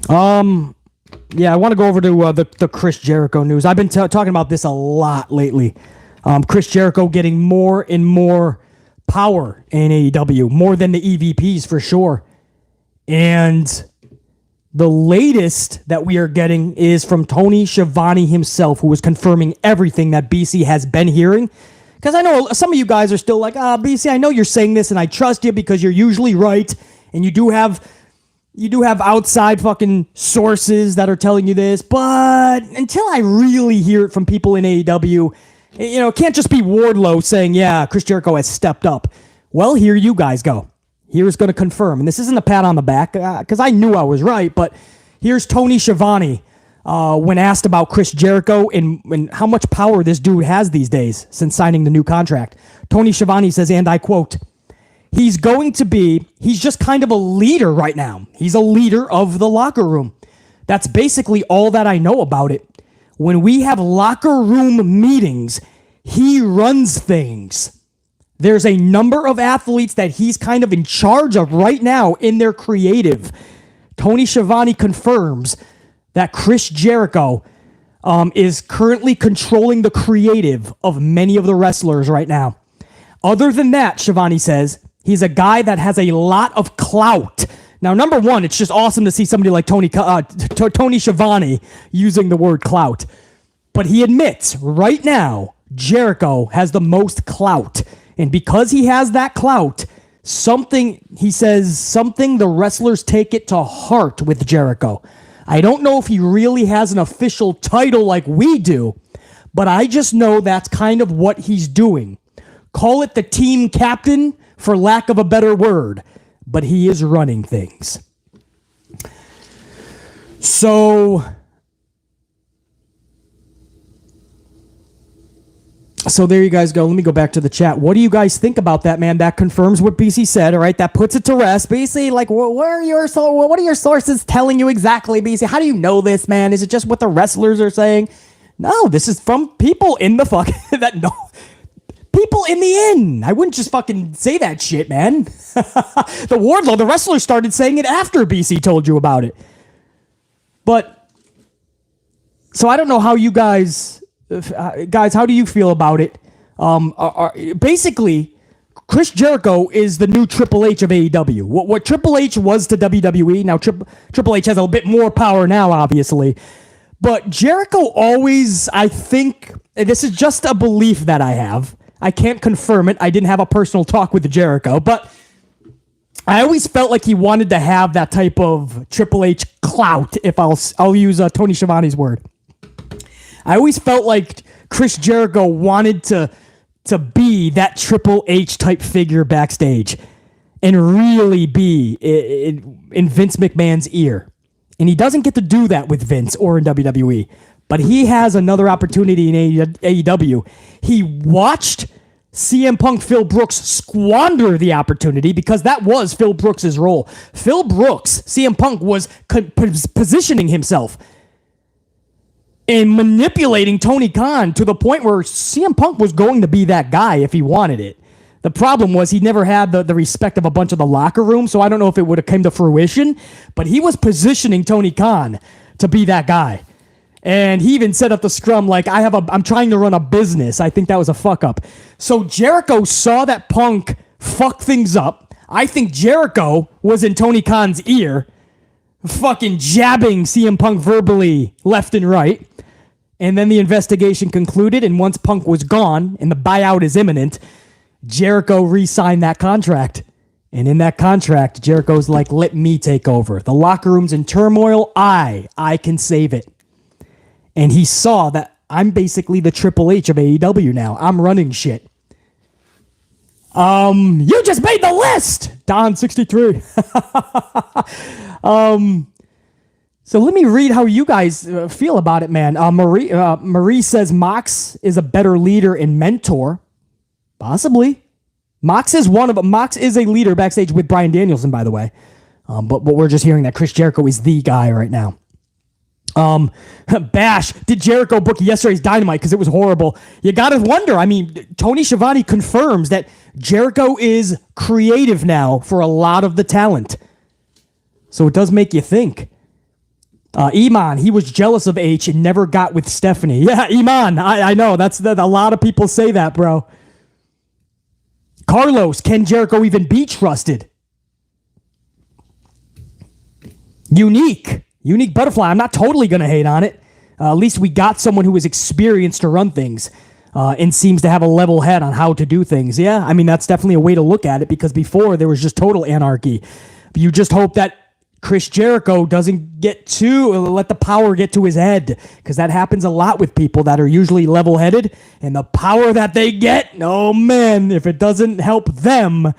Yeah, I want to go over to the Chris Jericho news. I've been talking about this a lot lately. Chris Jericho getting more and more power in AEW, more than the EVPs for sure. And the latest that we are getting is from Tony Schiavone himself, who is confirming everything that BC has been hearing. Because I know some of you guys are still like, BC, I know you're saying this and I trust you because you're usually right. And you do have outside fucking sources that are telling you this. But until I really hear it from people in AEW, you know, it can't just be Wardlow saying, yeah, Chris Jericho has stepped up. Well, here you guys go. Here's going to confirm. And this isn't a pat on the back because I knew I was right. But here's Tony Schiavone when asked about Chris Jericho and how much power this dude has these days since signing the new contract. Tony Schiavone says, and I quote, he's just kind of a leader right now. He's a leader of the locker room. That's basically all that I know about it. When we have locker room meetings, he runs things. There's a number of athletes that he's kind of in charge of right now in their creative. Tony Schiavone confirms that Chris Jericho is currently controlling the creative of many of the wrestlers right now. Other than that, Schiavone says, He's a guy that has a lot of clout. Now, number one, it's just awesome to see somebody like Tony Schiavone using the word clout. But he admits right now, Jericho has the most clout. And because he has that clout, he says something the wrestlers take it to heart with Jericho. I don't know if he really has an official title like we do, but I just know that's kind of what he's doing. Call it the team captain, for lack of a better word, but he is running things. So there you guys go. Let me go back to the chat. What do you guys think about that, man? That confirms what BC said, all right? That puts it to rest. BC, like, what are your sources telling you exactly, BC? How do you know this, man? Is it just what the wrestlers are saying? No, this is from people in the fuck that know. People in the inn. I wouldn't just fucking say that shit, man. The wrestlers started saying it after BC told you about it. But, so I don't know how you guys, how do you feel about it? Basically, Chris Jericho is the new Triple H of AEW. What Triple H was to WWE, now Triple H has a bit more power now, obviously. But Jericho always, I think, this is just a belief that I have. I can't confirm it. I didn't have a personal talk with Jericho, but I always felt like he wanted to have that type of Triple H clout, if I'll use Tony Schiavone's word. I always felt like Chris Jericho wanted to be that Triple H type figure backstage and really be in Vince McMahon's ear. And he doesn't get to do that with Vince or in WWE. But he has another opportunity in AEW. He watched CM Punk Phil Brooks squander the opportunity because that was Phil Brooks' role. Phil Brooks, CM Punk, was positioning himself and manipulating Tony Khan to the point where CM Punk was going to be that guy if he wanted it. The problem was he never had the respect of a bunch of the locker room, so I don't know if it would have come to fruition, but he was positioning Tony Khan to be that guy. And he even set up the scrum like, I'm trying to run a business. I think that was a fuck up. So Jericho saw that Punk fuck things up. I think Jericho was in Tony Khan's ear, fucking jabbing CM Punk verbally left and right. And then the investigation concluded, and once Punk was gone and the buyout is imminent, Jericho re-signed that contract. And in that contract, Jericho's like, let me take over. The locker room's in turmoil. I can save it. And he saw that I'm basically the Triple H of AEW now. I'm running shit. You just made the list, Don63. So let me read how you guys feel about it, man. Marie says Mox is a better leader and mentor. Possibly. Mox is a leader backstage with Bryan Danielson, by the way. But we're just hearing that Chris Jericho is the guy right now. Bash, did Jericho book yesterday's Dynamite because it was horrible? You gotta wonder. I mean, Tony Schiavone confirms that Jericho is creative now for a lot of the talent. So it does make you think. Iman, he was jealous of H and never got with Stephanie. Yeah, Iman, I know. That's a lot of people say that, bro. Carlos, can Jericho even be trusted? Unique Butterfly. I'm not totally going to hate on it. At least we got someone who is experienced to run things and seems to have a level head on how to do things. Yeah, I mean, that's definitely a way to look at it because before there was just total anarchy. But you just hope that Chris Jericho doesn't let the power get to his head because that happens a lot with people that are usually level-headed, and the power that they get, oh man, if it doesn't help them.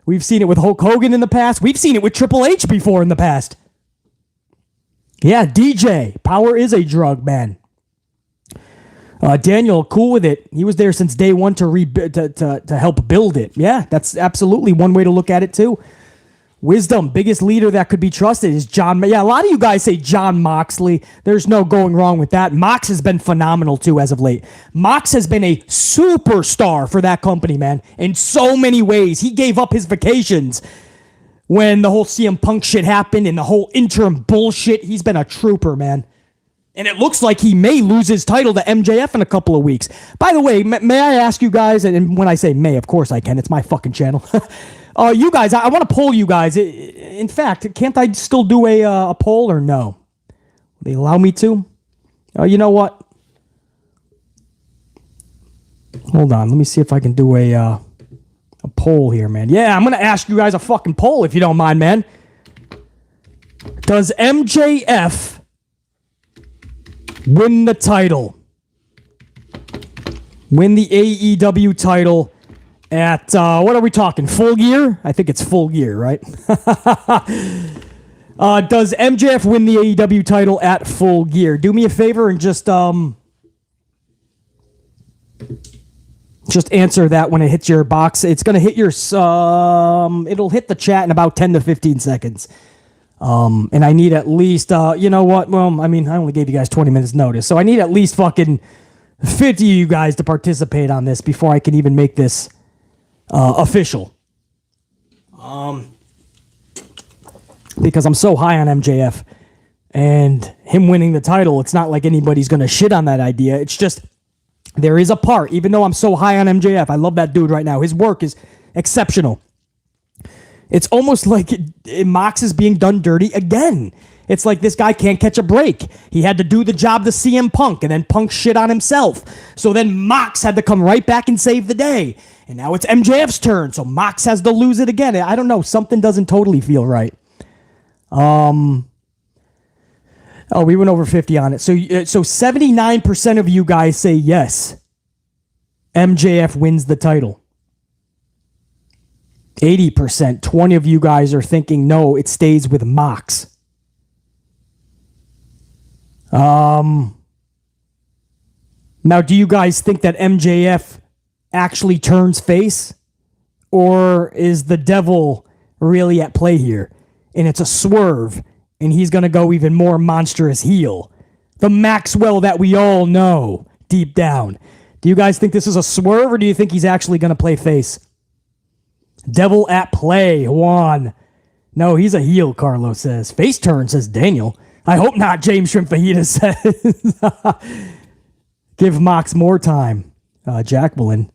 We've seen it with Hulk Hogan in the past. We've seen it with Triple H before in the past. Yeah, DJ. Power is a drug, man. Daniel, cool with it. He was there since day one to help build it. Yeah, that's absolutely one way to look at it too. Wisdom, biggest leader that could be trusted is John. Yeah, a lot of you guys say John Moxley. There's no going wrong with that. Mox has been phenomenal too as of late. Mox has been a superstar for that company, man, in so many ways. He gave up his vacations when the whole CM Punk shit happened and the whole interim bullshit. He's been a trooper, man. And it looks like he may lose his title to MJF in a couple of weeks. By the way, may I ask you guys, and when I say may, of course I can. It's my fucking channel. You guys, I want to poll you guys. In fact, can't I still do a poll or no? Will they allow me to? You know what? Hold on. Let me see if I can do a poll here, man. Yeah, I'm going to ask you guys a fucking poll if you don't mind, man. Does MJF win the title? Win the AEW title at, what are we talking, Full Gear? I think it's Full Gear, right? Does MJF win the AEW title at Full Gear? Do me a favor and just answer that when it hits your box. It's going to hit your, it'll hit the chat in about 10 to 15 seconds. And I need at least, you know what? Well, I mean, I only gave you guys 20 minutes notice, so I need at least fucking 50 of you guys to participate on this before I can even make this official. Because I'm so high on MJF and him winning the title, it's not like anybody's going to shit on that idea. It's just, there is a part, even though I'm so high on MJF, I love that dude right now. His work is exceptional. It's almost like Mox is being done dirty again. It's like this guy can't catch a break. He had to do the job to CM Punk, and then Punk shit on himself. So then Mox had to come right back and save the day. And now it's MJF's turn, so Mox has to lose it again. I don't know. Something doesn't totally feel right. Oh, we went over 50 on it. So 79% of you guys say yes. MJF wins the title. 80%, 20 of you guys are thinking no, it stays with Mox. Now, do you guys think that MJF actually turns face? Or is the devil really at play here? And it's a swerve, and he's going to go even more monstrous heel. The Maxwell that we all know deep down. Do you guys think this is a swerve, or do you think he's actually going to play face? Devil at play, Juan. No, he's a heel, Carlos says. Face turn, says Daniel. I hope not, James Shrimp Fajita says. Give Mox more time, Jacqueline.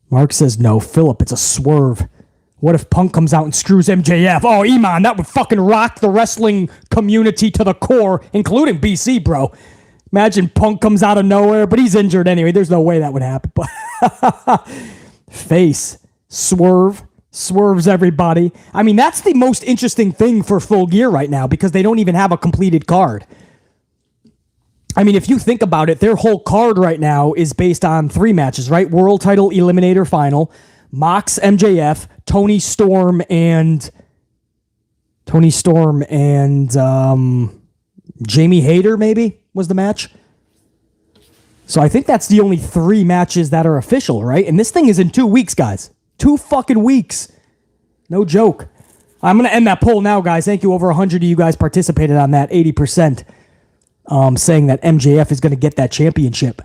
Mark says no. Philip, it's a swerve. What if Punk comes out and screws MJF? Oh, Iman, that would fucking rock the wrestling community to the core, including BC, bro. Imagine Punk comes out of nowhere, but he's injured anyway. There's no way that would happen. Face. Swerve. Swerves everybody. I mean, that's the most interesting thing for Full Gear right now because they don't even have a completed card. I mean, if you think about it, their whole card right now is based on 3 matches, right? World title eliminator final, Mox, MJF, Tony Storm and Jamie Hayter maybe was the match. So I think that's the only 3 matches that are official, right? And this thing is in 2 weeks, guys. 2 fucking weeks. No joke. I'm going to end that poll now, guys. Thank you. Over 100 of you guys participated on that. 80% saying that MJF is going to get that championship.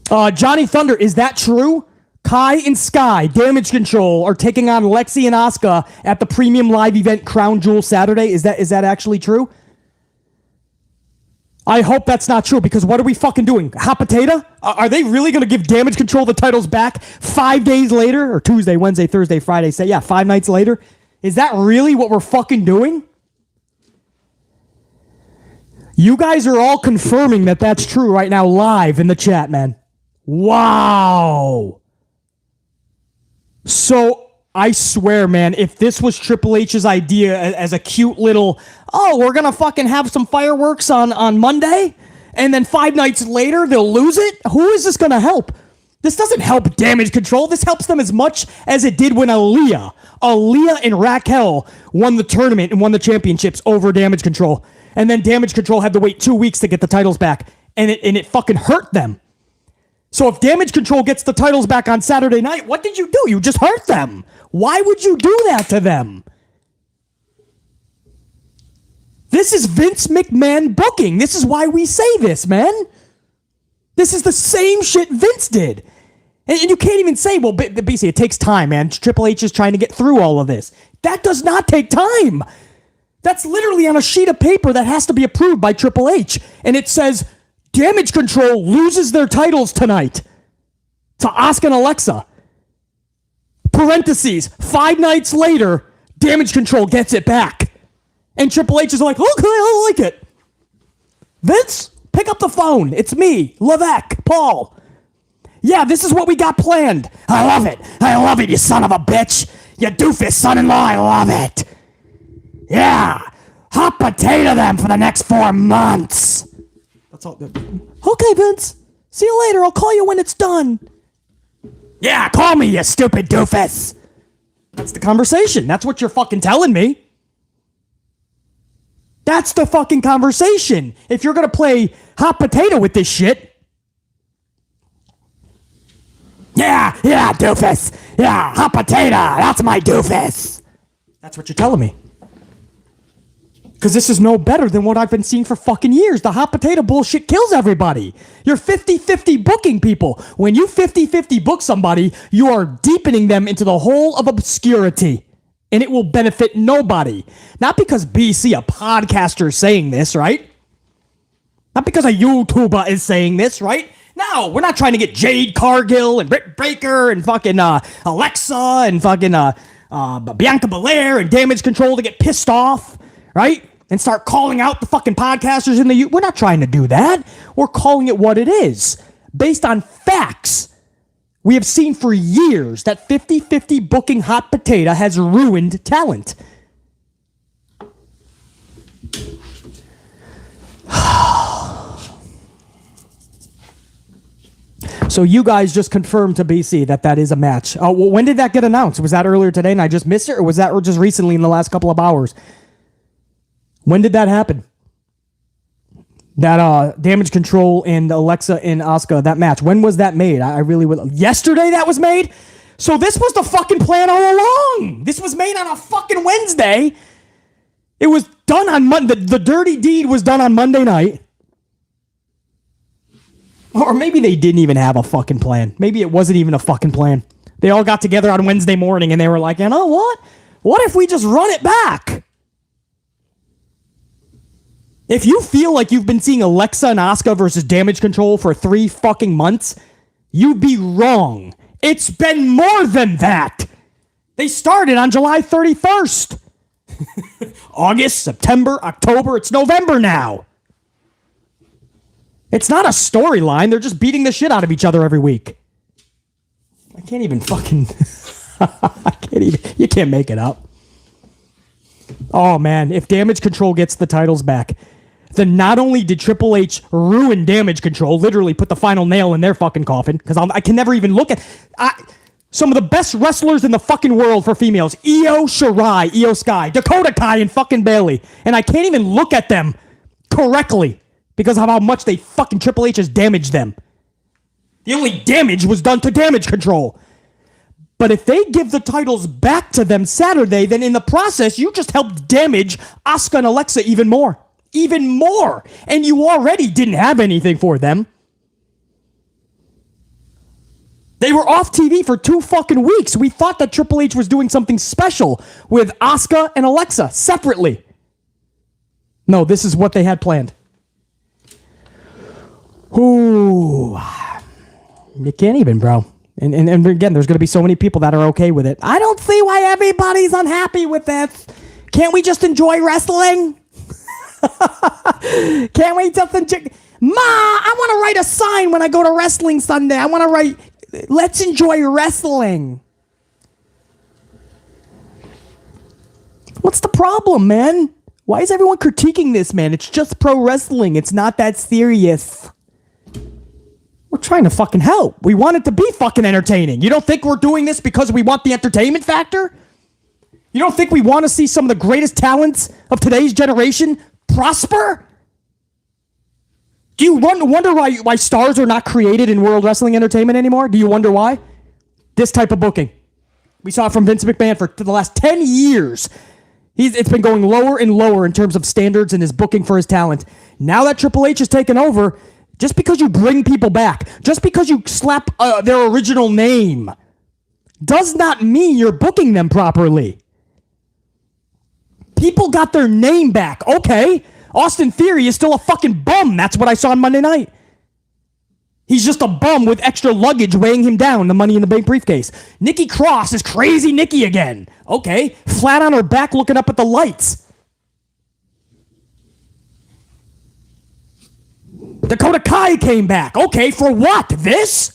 Johnny Thunder, is that true? Kai and Sky, Damage Control, are taking on Lexi and Asuka at the premium live event Crown Jewel Saturday. Is that actually true? I hope that's not true, because what are we fucking doing? Hot potato? Are they really going to give Damage Control the titles back 5 days later? Or Tuesday, Wednesday, Thursday, Friday, 5 nights later? Is that really what we're fucking doing? You guys are all confirming that that's true right now live in the chat, man. Wow. So I swear, man, if this was Triple H's idea as a cute little, oh, we're going to fucking have some fireworks on Monday, and then 5 nights later they'll lose it, who is this going to help? This doesn't help Damage Control. This helps them as much as it did when Aaliyah and Raquel won the tournament and won the championships over Damage Control. And then Damage Control had to wait 2 weeks to get the titles back, and it fucking hurt them. So if Damage Control gets the titles back on Saturday night, what did you do? You just hurt them. Why would you do that to them? This is Vince McMahon booking. This is why we say this, man. This is the same shit Vince did. And you can't even say, well, basically, it takes time, man. Triple H is trying to get through all of this. That does not take time. That's literally on a sheet of paper that has to be approved by Triple H. And it says, Damage Control loses their titles tonight to Asuka and Alexa. Parentheses, 5 nights later, Damage Control gets it back. And Triple H is like, okay, I like it. Vince, pick up the phone. It's me, Levesque, Paul. Yeah, this is what we got planned. I love it. I love it, you son of a bitch. You doofus son-in-law, I love it. Yeah, hot potato them for the next 4 months. That's all. Okay, Vince. See you later. I'll call you when it's done. Yeah, call me, you stupid doofus. That's the conversation. That's what you're fucking telling me. That's the fucking conversation. If you're going to play hot potato with this shit. Yeah, doofus. Yeah, hot potato. That's my doofus. That's what you're telling me. Because this is no better than what I've been seeing for fucking years. The hot potato bullshit kills everybody. You're 50-50 booking people. When you 50-50 book somebody, you are deepening them into the hole of obscurity. And it will benefit nobody. Not because BC, a podcaster, is saying this, right? Not because a YouTuber is saying this, right? No, we're not trying to get Jade Cargill and Britt Baker and fucking Alexa and fucking Bianca Belair and Damage Control to get pissed off, right? And start calling out the fucking podcasters in the... We're not trying to do that. We're calling it what it is. Based on facts. We have seen for years that 50-50 booking hot potato has ruined talent. So you guys just confirmed to BC that is a match. Well, when did that get announced? Was that earlier today and I just missed it? Or was that just recently in the last couple of hours? When did that happen? That Damage Control and Alexa and Asuka, that match. When was that made? I really would... Yesterday that was made? So this was the fucking plan all along. This was made on a fucking Wednesday. It was done on Monday. The dirty deed was done on Monday night. Or maybe they didn't even have a fucking plan. Maybe it wasn't even a fucking plan. They all got together on Wednesday morning and they were like, you know what? What if we just run it back? If you feel like you've been seeing Alexa and Asuka versus Damage Control for 3 fucking months, you'd be wrong. It's been more than that. They started on July 31st. August, September, October, it's November now. It's not a storyline. They're just beating the shit out of each other every week. I can't even fucking... You can't make it up. Oh, man. If Damage Control gets the titles back, then not only did Triple H ruin Damage Control, literally put the final nail in their fucking coffin, because I can never even look at... some of the best wrestlers in the fucking world for females. Io Shirai, Io Sky, Dakota Kai, and fucking Bayley. And I can't even look at them correctly because of how much they fucking Triple H has damaged them. The only damage was done to Damage Control. But if they give the titles back to them Saturday, then in the process, you just helped damage Asuka and Alexa even more. Even more. And you already didn't have anything for them. They were off TV for 2 fucking weeks. We thought that Triple H was doing something special with Asuka and Alexa separately. No, this is what they had planned. Ooh. You can't even, bro. And again, there's going to be so many people that are okay with it. I don't see why everybody's unhappy with this. Can't we just enjoy wrestling? Can't we just enjoy... Ma, I want to write a sign when I go to Wrestling Sunday. I want to write, let's enjoy wrestling. What's the problem, man? Why is everyone critiquing this, man? It's just pro wrestling. It's not that serious. We're trying to fucking help. We want it to be fucking entertaining. You don't think we're doing this because we want the entertainment factor? You don't think we want to see some of the greatest talents of today's generation prosper? Do you wonder why stars are not created in World Wrestling Entertainment anymore? Do you wonder why? This type of booking. We saw it from Vince McMahon for the last 10 years. It's been going lower and lower in terms of standards and his booking for his talent. Now that Triple H has taken over, just because you bring people back, just because you slap their original name, does not mean you're booking them properly. People got their name back. Okay, Austin Theory is still a fucking bum. That's what I saw on Monday night. He's just a bum with extra luggage weighing him down, the Money in the Bank briefcase. Nikki Cross is crazy Nikki again. Okay, flat on her back looking up at the lights. Dakota Kai came back. Okay, for what? This?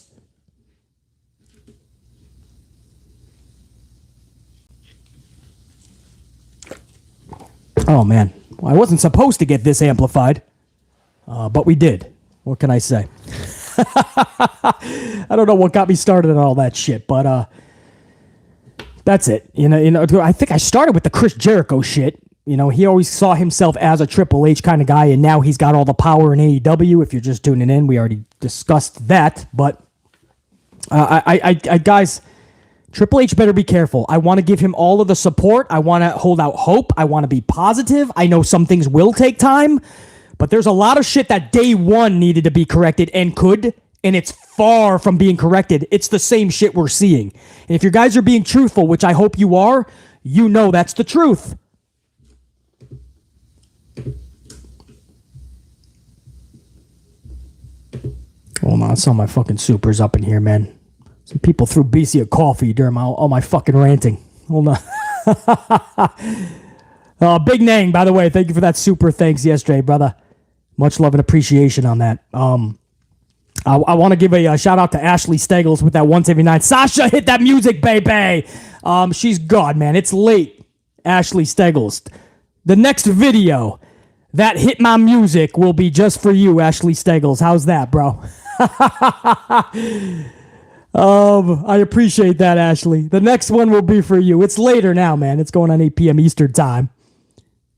Oh, man. Well, I wasn't supposed to get this amplified, but we did. What can I say? I don't know what got me started on all that shit, but that's it. You know, I think I started with the Chris Jericho shit. You know, he always saw himself as a Triple H kind of guy, and now he's got all the power in AEW. If you're just tuning in, we already discussed that. But guys, Triple H better be careful. I want to give him all of the support. I want to hold out hope. I want to be positive. I know some things will take time, but there's a lot of shit that day one needed to be corrected and could, and it's far from being corrected. It's the same shit we're seeing. And if you guys are being truthful, which I hope you are, you know that's the truth. Hold on, some of my fucking supers up in here, man. Some people threw BC a coffee during all my fucking ranting. Hold on. Big Nang, by the way, thank you for that super thanks yesterday, brother. Much love and appreciation on that. I want to give a shout out to Ashley Stegels with that 179. Sasha, hit that music, baby. She's gone, man. It's late. Ashley Stegels. The next video that hit my music will be just for you, Ashley Stegels. How's that, bro? I appreciate that, Ashley. The next one will be for you. It's later now, man. It's going on 8 p.m. Eastern time.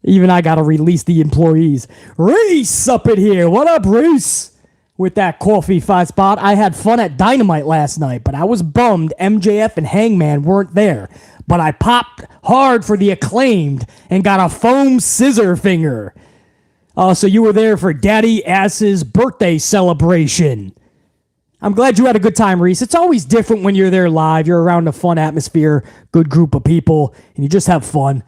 Even I got to release the employees. Reese up in here. What up, Reese? With that coffee 5 spot. I had fun at Dynamite last night, but I was bummed MJF and Hangman weren't there. But I popped hard for the Acclaimed and got a foam scissor finger. So you were there for Daddy Ass's birthday celebration. I'm glad you had a good time, Reese. It's always different when you're there live. You're around a fun atmosphere, good group of people, and you just have fun.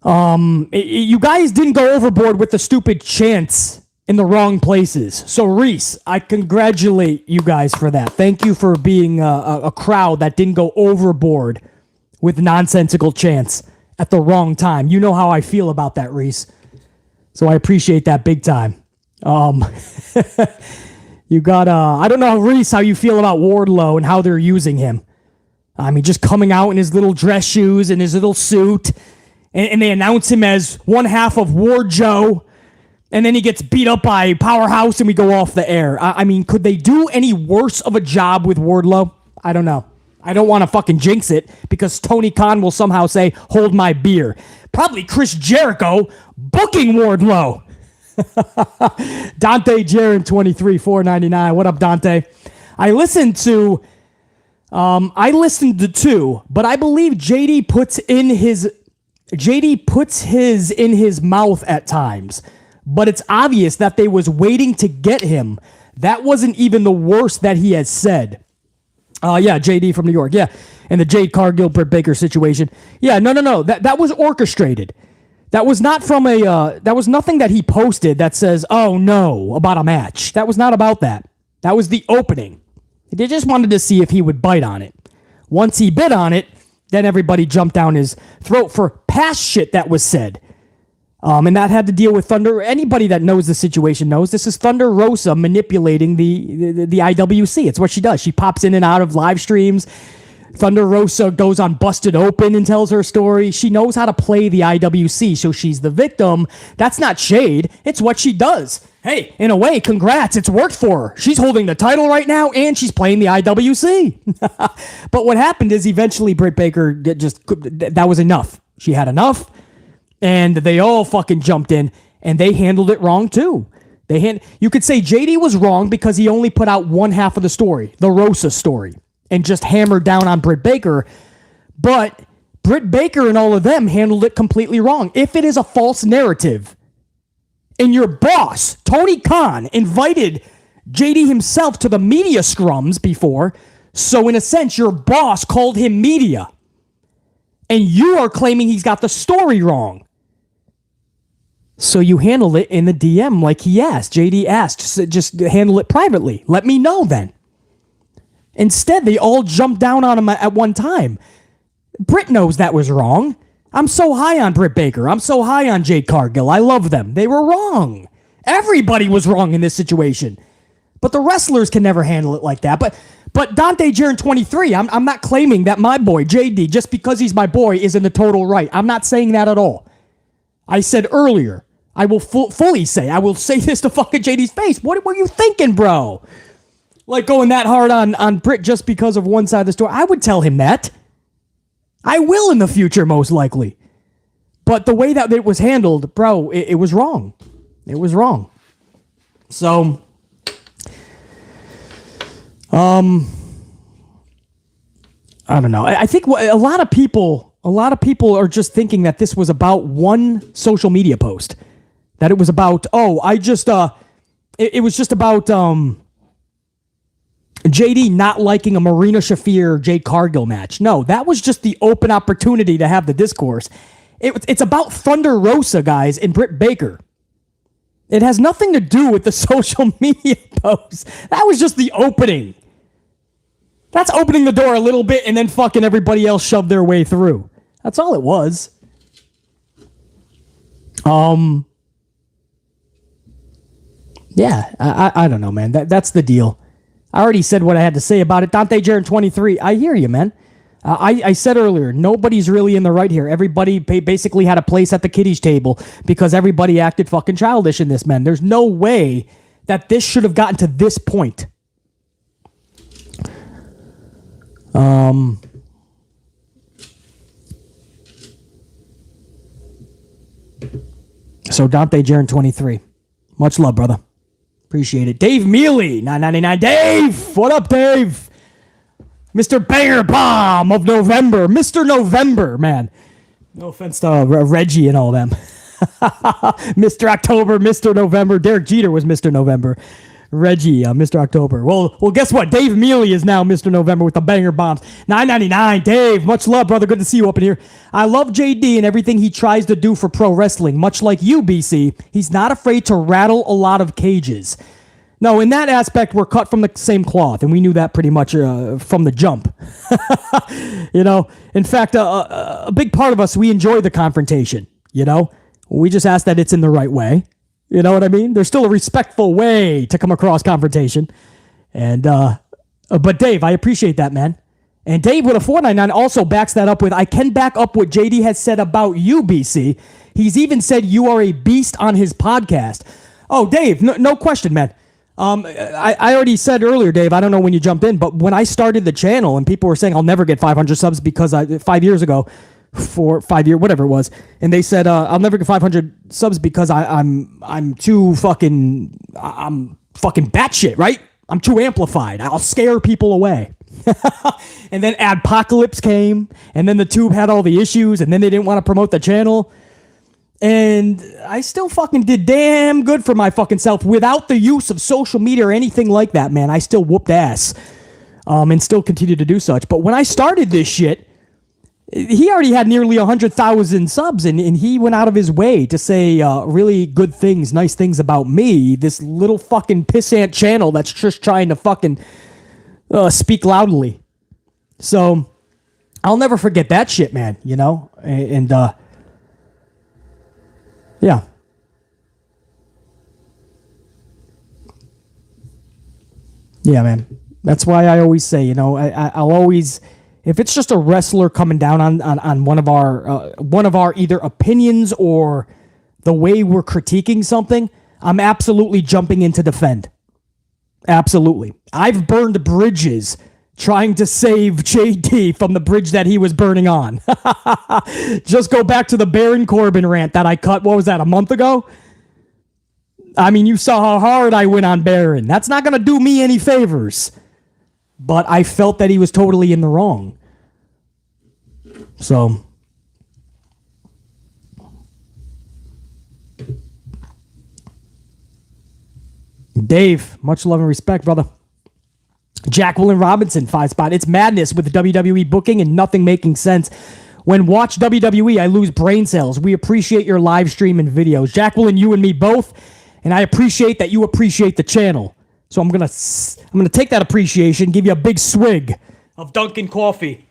You guys didn't go overboard with the stupid chants in the wrong places. So, Reese, I congratulate you guys for that. Thank you for being a crowd that didn't go overboard with nonsensical chants at the wrong time. You know how I feel about that, Reese. So I appreciate that big time. You got, I don't know, Reese, how you feel about Wardlow and how they're using him. I mean, just coming out in his little dress shoes and his little suit, and they announce him as one half of Ward Joe, and then he gets beat up by Powerhouse and we go off the air. I mean, could they do any worse of a job with Wardlow? I don't know. I don't want to fucking jinx it because Tony Khan will somehow say, hold my beer. Probably Chris Jericho booking Wardlow. Dante Jaron 23 $4.99. What up, Dante? I listened to two, but I believe JD puts his in his mouth at times. But it's obvious that they was waiting to get him. That wasn't even the worst that he has said. Yeah, JD from New York. Yeah, and the Jade Cargill, Britt Baker situation. Yeah, no. That was orchestrated. That was not from that was nothing that he posted that says, oh no, about a match. That was not about that. That was the opening. They just wanted to see if he would bite on it. Once he bit on it, then everybody jumped down his throat for past shit that was said. And that had to deal with Thunder. Anybody that knows the situation knows this is Thunder Rosa manipulating the IWC. It's what she does. She pops in and out of live streams. Thunder Rosa goes on Busted Open and tells her story. She knows how to play the IWC, so she's the victim. That's not shade. It's what she does. Hey, in a way, congrats. It's worked for her. She's holding the title right now, and she's playing the IWC. But what happened is eventually Britt Baker that was enough. She had enough. And they all fucking jumped in, and they handled it wrong too. You could say JD was wrong because he only put out one half of the story, the Rosa story, and just hammered down on Britt Baker. But Britt Baker and all of them handled it completely wrong. If it is a false narrative, and your boss, Tony Khan, invited JD himself to the media scrums before, so in a sense, your boss called him media, and you are claiming he's got the story wrong. So you handle it in the DM like he asked. JD asked, just handle it privately. Let me know then. Instead, they all jumped down on him at one time. Britt knows that was wrong. I'm so high on Britt Baker. I'm so high on Jade Cargill. I love them. They were wrong. Everybody was wrong in this situation. But the wrestlers can never handle it like that. But Dante Jarrett 23, I'm not claiming that my boy, JD, just because he's my boy, is in the total right. I'm not saying that at all. I said earlier, I will fully say, I will say this to fucking JD's face. What were you thinking, bro? Like going that hard on Britt just because of one side of the story. I would tell him that. I will in the future, most likely. But the way that it was handled, bro, it was wrong. It was wrong. So, I don't know. I think a lot of people are just thinking that this was about one social media post. That it was about, it was just about JD not liking a Marina Shafir Jade Cargill match. No, that was just the open opportunity to have the discourse. It's about Thunder Rosa, guys, and Britt Baker. It has nothing to do with the social media post. That was just the opening. That's opening the door a little bit and then fucking everybody else shoved their way through. That's all it was. Yeah, I don't know, man. That's the deal. I already said what I had to say about it. Dante Jarrett 23, I hear you, man. I said earlier, nobody's really in the right here. Everybody basically had a place at the kiddies table because everybody acted fucking childish in this, man. There's no way that this should have gotten to this point. So Dante Jarrett 23. Much love, brother. Appreciate it. Dave Mealy, 999. Dave! What up, Dave? Mr. Banger Bomb of November. Mr. November, man. No offense to Reggie and all them. Mr. October, Mr. November. Derek Jeter was Mr. November. Reggie, Mr. October. Well, guess what? Dave Mealy is now Mr. November with the Banger Bombs. 999. Dave, much love, brother. Good to see you up in here. I love JD and everything he tries to do for pro wrestling. Much like you, BC, he's not afraid to rattle a lot of cages. No, in that aspect, we're cut from the same cloth, and we knew that pretty much from the jump. In fact, a big part of us, we enjoy the confrontation, We just ask that it's in the right way. You know what I mean? There's still a respectful way to come across confrontation. And, but Dave, I appreciate that, man. And Dave with a 499 also backs that up with, I can back up what JD has said about you, BC. He's even said you are a beast on his podcast. Oh, Dave, no question, man. I already said earlier, Dave, I don't know when you jumped in, but when I started the channel and people were saying I'll never get 500 subs because 5 years ago, 5 year, whatever it was, and they said I'll never get 500 subs because I'm too fucking batshit, right? I'm too amplified. I'll scare people away. And then Adpocalypse came, and then the tube had all the issues, and then they didn't want to promote the channel. And I still fucking did damn good for my fucking self without the use of social media or anything like that, man. I still whooped ass, and still continue to do such. But when I started this shit, he already had nearly 100,000 subs, and he went out of his way to say really good things, nice things about me, this little fucking pissant channel that's just trying to fucking speak loudly. So I'll never forget that shit, man, and yeah. Yeah, man. That's why I always say, I'll always, if it's just a wrestler coming down on one of our either opinions or the way we're critiquing something, I'm absolutely jumping in to defend. Absolutely. I've burned bridges trying to save JD from the bridge that he was burning on. Just go back to the Baron Corbin rant that I cut, what was that, a month ago? I mean, you saw how hard I went on Baron. That's not going to do me any favors. But I felt that he was totally in the wrong. So Dave, much love and respect, brother. Jacqueline Robinson, 5 spot. It's madness with the WWE booking and nothing making sense. When watch WWE, I lose brain cells. We appreciate your live stream and videos. Jacqueline, you and me both, and I appreciate that you appreciate the channel. So I'm gonna take that appreciation, give you a big swig of Dunkin' coffee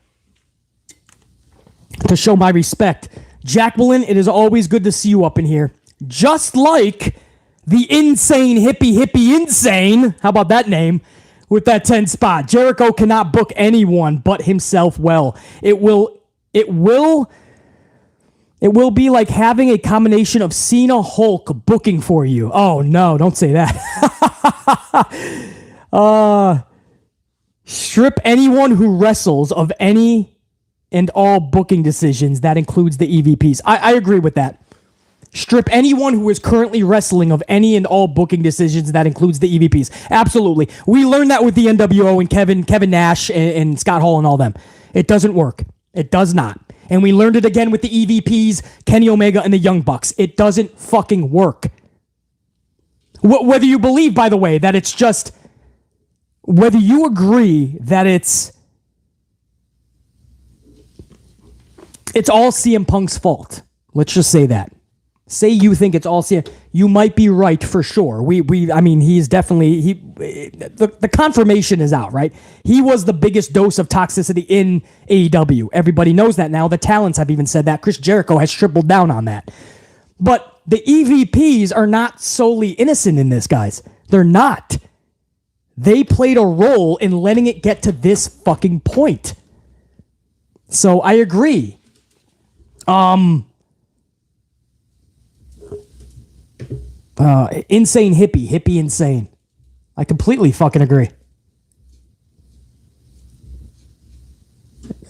to show my respect. Jacqueline, it is always good to see you up in here. Just like the insane hippie insane, how about that name, with that 10 spot. Jericho cannot book anyone but himself well. It will be like having a combination of Cena Hulk booking for you. Oh no, don't say that. Strip anyone who wrestles of any and all booking decisions. That includes the EVPs. I agree with that. Strip anyone who is currently wrestling of any and all booking decisions. That includes the EVPs. Absolutely. We learned that with the NWO and Kevin Nash and Scott Hall and all them. It doesn't work. It does not. And we learned it again with the EVPs, Kenny Omega and the Young Bucks. It doesn't fucking work. Whether you believe, by the way, that it's just... Whether you agree that it's all CM Punk's fault. Let's just say that. Say you think it's all CM. You might be right for sure. I mean, he's definitely the confirmation is out, right? He was the biggest dose of toxicity in AEW. Everybody knows that now. The talents have even said that. Chris Jericho has tripled down on that. But the EVPs are not solely innocent in this, guys. They're not. They played a role in letting it get to this fucking point. So I agree. Insane hippie insane. I completely fucking agree.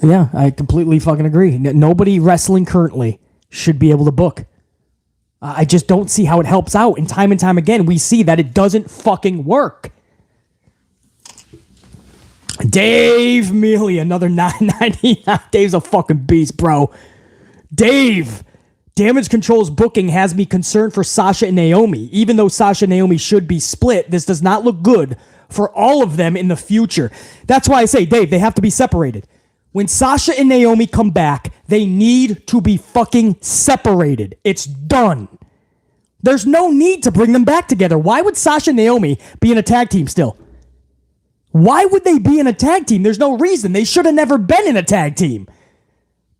Yeah, I completely fucking agree. Nobody wrestling currently should be able to book. I just don't see how it helps out. And time again, we see that it doesn't fucking work. Dave Mealy, another 999. Dave's a fucking beast, bro. Dave, Damage Control's booking has me concerned for Sasha and Naomi. Even though Sasha and Naomi should be split, this does not look good for all of them in the future. That's why I say, Dave, they have to be separated. When Sasha and Naomi come back, they need to be fucking separated. It's done. There's no need to bring them back together. Why would Sasha and Naomi be in a tag team still? Why would they be in a tag team? There's no reason. They should have never been in a tag team.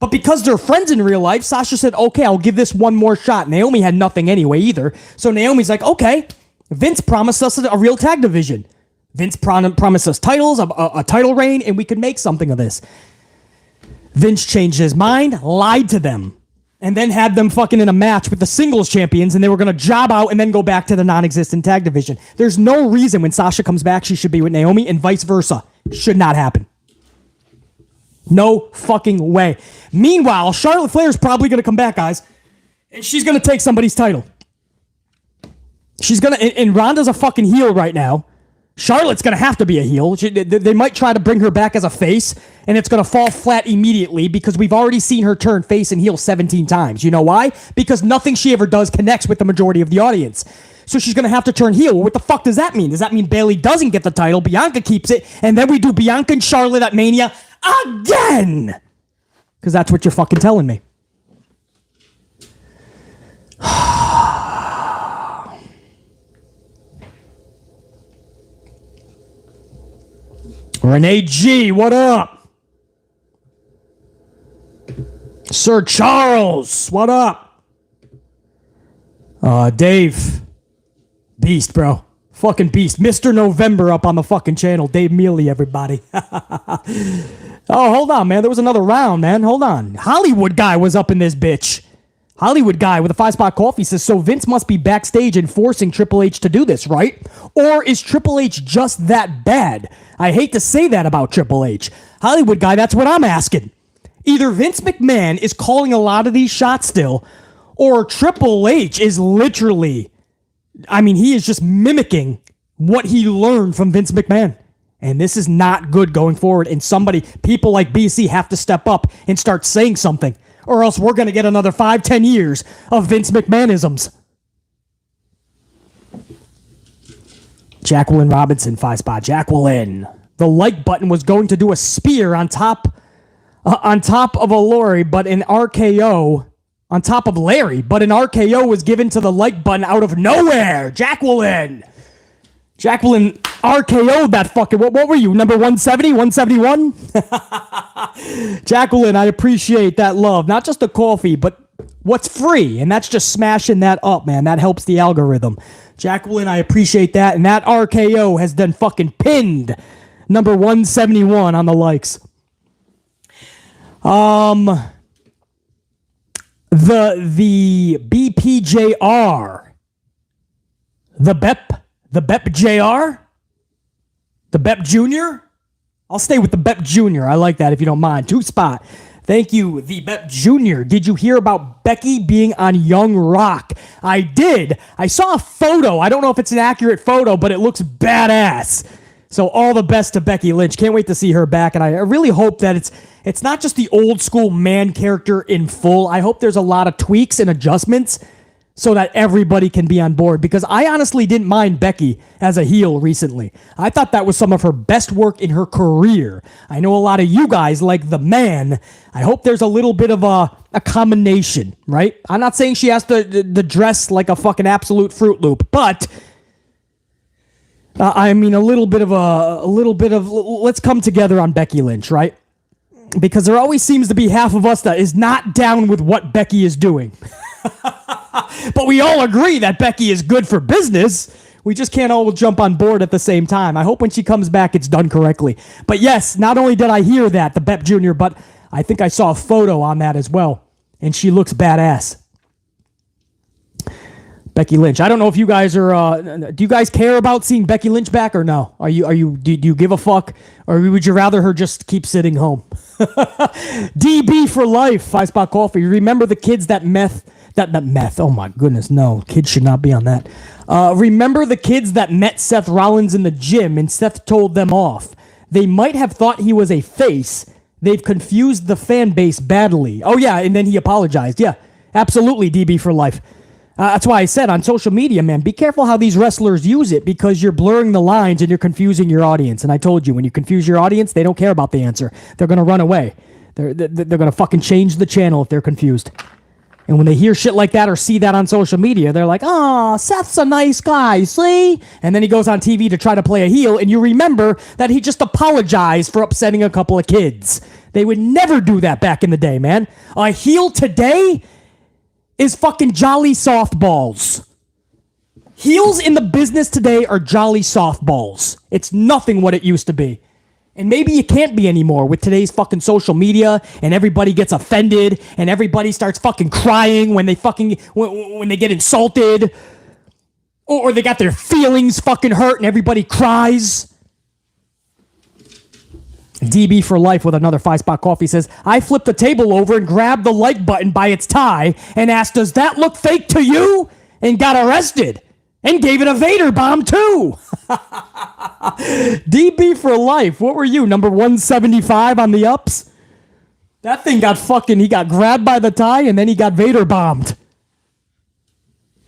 But because they're friends in real life, Sasha said, okay, I'll give this one more shot. Naomi had nothing anyway either. So Naomi's like, okay, Vince promised us a real tag division. Vince promised us titles, a title reign, and we could make something of this. Vince changed his mind, lied to them, and then had them fucking in a match with the singles champions, and they were going to job out and then go back to the non-existent tag division. There's no reason when Sasha comes back she should be with Naomi, and vice versa. Should not happen. No fucking way. Meanwhile, Charlotte Flair's probably going to come back, guys, and she's going to take somebody's title. She's going to, and Ronda's a fucking heel right now. Charlotte's going to have to be a heel. They might try to bring her back as a face, and it's going to fall flat immediately because we've already seen her turn face and heel 17 times. You know why? Because nothing she ever does connects with the majority of the audience. So she's going to have to turn heel. Well, what the fuck does that mean? Does that mean Bayley doesn't get the title, Bianca keeps it, and then we do Bianca and Charlotte at Mania again? Because that's what you're fucking telling me. Renee G, what up? Sir Charles, what up? Dave, beast, bro. Fucking beast. Mr. November up on the fucking channel. Dave Mealy, everybody. Oh, hold on, man. There was another round, man. Hold on. Hollywood guy was up in this bitch. Hollywood guy with a 5-spot coffee says, so Vince must be backstage enforcing Triple H to do this, right? Or is Triple H just that bad? I hate to say that about Triple H. Hollywood guy, that's what I'm asking. Either Vince McMahon is calling a lot of these shots still, or Triple H is literally, I mean, he is just mimicking what he learned from Vince McMahon. And this is not good going forward. And people like BC have to step up and start saying something, or else we're going to get another 5-10 years of Vince McMahonisms. Jacqueline Robinson, 5-spot. Jacqueline. The like button was going to do a spear on top on top of a Lori, but an RKO on top of Larry, but an RKO was given to the like button out of nowhere. Jacqueline RKO'd that fucking, what were you, number 170, 171? Jacqueline, I appreciate that love. Not just the coffee, but what's free, and that's just smashing that up, man. That helps the algorithm. Jacqueline, I appreciate that, and that RKO has been fucking pinned. Number 171 on the likes. The BPJR, the BEP JR, the BEP Jr. I'll stay with the BEP Jr. I like that if you don't mind. 2-spot. Thank you, the BEP Jr. Did you hear about Becky being on Young Rock? I did. I saw a photo. I don't know if it's an accurate photo, but it looks badass. So all the best to Becky Lynch. Can't wait to see her back, and I really hope that it's not just the old school man character in full. I hope there's a lot of tweaks and adjustments so that everybody can be on board, because I honestly didn't mind Becky as a heel recently. I thought that was some of her best work in her career. I know a lot of you guys like the man. I hope there's a little bit of a combination, right? I'm not saying she has to dress like a fucking absolute Fruit Loop, but I mean a little bit of let's come together on Becky Lynch, right? Because there always seems to be half of us that is not down with what Becky is doing. But we all agree that Becky is good for business. We just can't all jump on board at the same time. I hope when she comes back, it's done correctly. But yes, not only did I hear that, the BEP Jr., but I think I saw a photo on that as well. And she looks badass. Becky Lynch. I don't know if you guys are, do you guys care about seeing Becky Lynch back or no? Do you give a fuck? Or would you rather her just keep sitting home? DB for life. 5-spot coffee. Remember the kids that meth. Oh my goodness, no. Kids should not be on that. Remember the kids that met Seth Rollins in the gym and Seth told them off. They might have thought he was a face. They've confused the fan base badly. Oh yeah, and then he apologized. Yeah, absolutely, DB for life. That's why I said on social media, man, be careful how these wrestlers use it, because you're blurring the lines and you're confusing your audience. And I told you, when you confuse your audience, they don't care about the answer. They're going to run away. They're going to fucking change the channel if they're confused. And when they hear shit like that or see that on social media, they're like, oh, Seth's a nice guy, see? And then he goes on TV to try to play a heel, and you remember that he just apologized for upsetting a couple of kids. They would never do that back in the day, man. A heel today is fucking jolly softballs. Heels in the business today are jolly softballs. It's nothing what it used to be. And maybe it can't be anymore with today's fucking social media, and everybody gets offended and everybody starts fucking crying when they get insulted, or they got their feelings fucking hurt and everybody cries. DB for life with another 5-spot coffee says, I flipped the table over and grabbed the like button by its tie and asked, does that look fake to you? And got arrested. And gave it a Vader bomb, too. DB for life. What were you, number 175 on the ups? That thing he got grabbed by the tie, and then he got Vader bombed.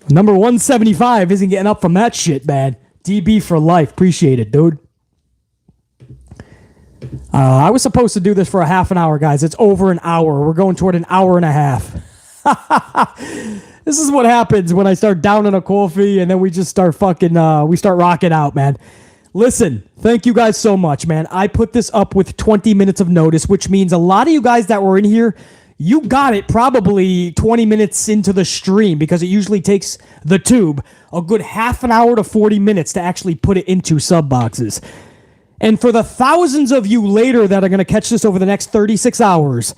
Number 175 isn't getting up from that shit, man. DB for life. Appreciate it, dude. I was supposed to do this for a half an hour, guys. It's over an hour. We're going toward an hour and a half. This is what happens when I start downing a coffee and then we just start we start rocking out, man. Listen, thank you guys so much, man. I put this up with 20 minutes of notice, which means a lot of you guys that were in here, you got it probably 20 minutes into the stream, because it usually takes the tube a good half an hour to 40 minutes to actually put it into sub boxes. And for the thousands of you later that are going to catch this over the next 36 hours,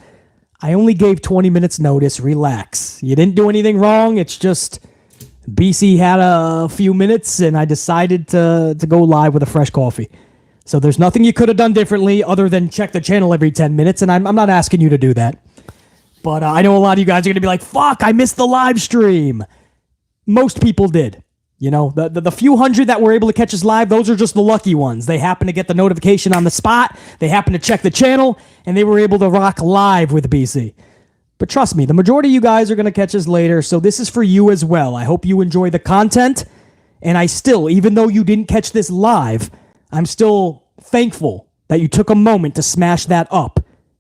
I only gave 20 minutes notice. Relax. You didn't do anything wrong. It's just BC had a few minutes and I decided to go live with a fresh coffee. So there's nothing you could have done differently other than check the channel every 10 minutes. And I'm not asking you to do that. But I know a lot of you guys are going to be like, fuck, I missed the live stream. Most people did. You know, the few hundred that were able to catch us live, those are just the lucky ones. They happen to get the notification on the spot, they happen to check the channel, and they were able to rock live with BC. But trust me, the majority of you guys are going to catch us later, so this is for you as well. I hope you enjoy the content, and I still, even though you didn't catch this live, I'm still thankful that you took a moment to smash that up.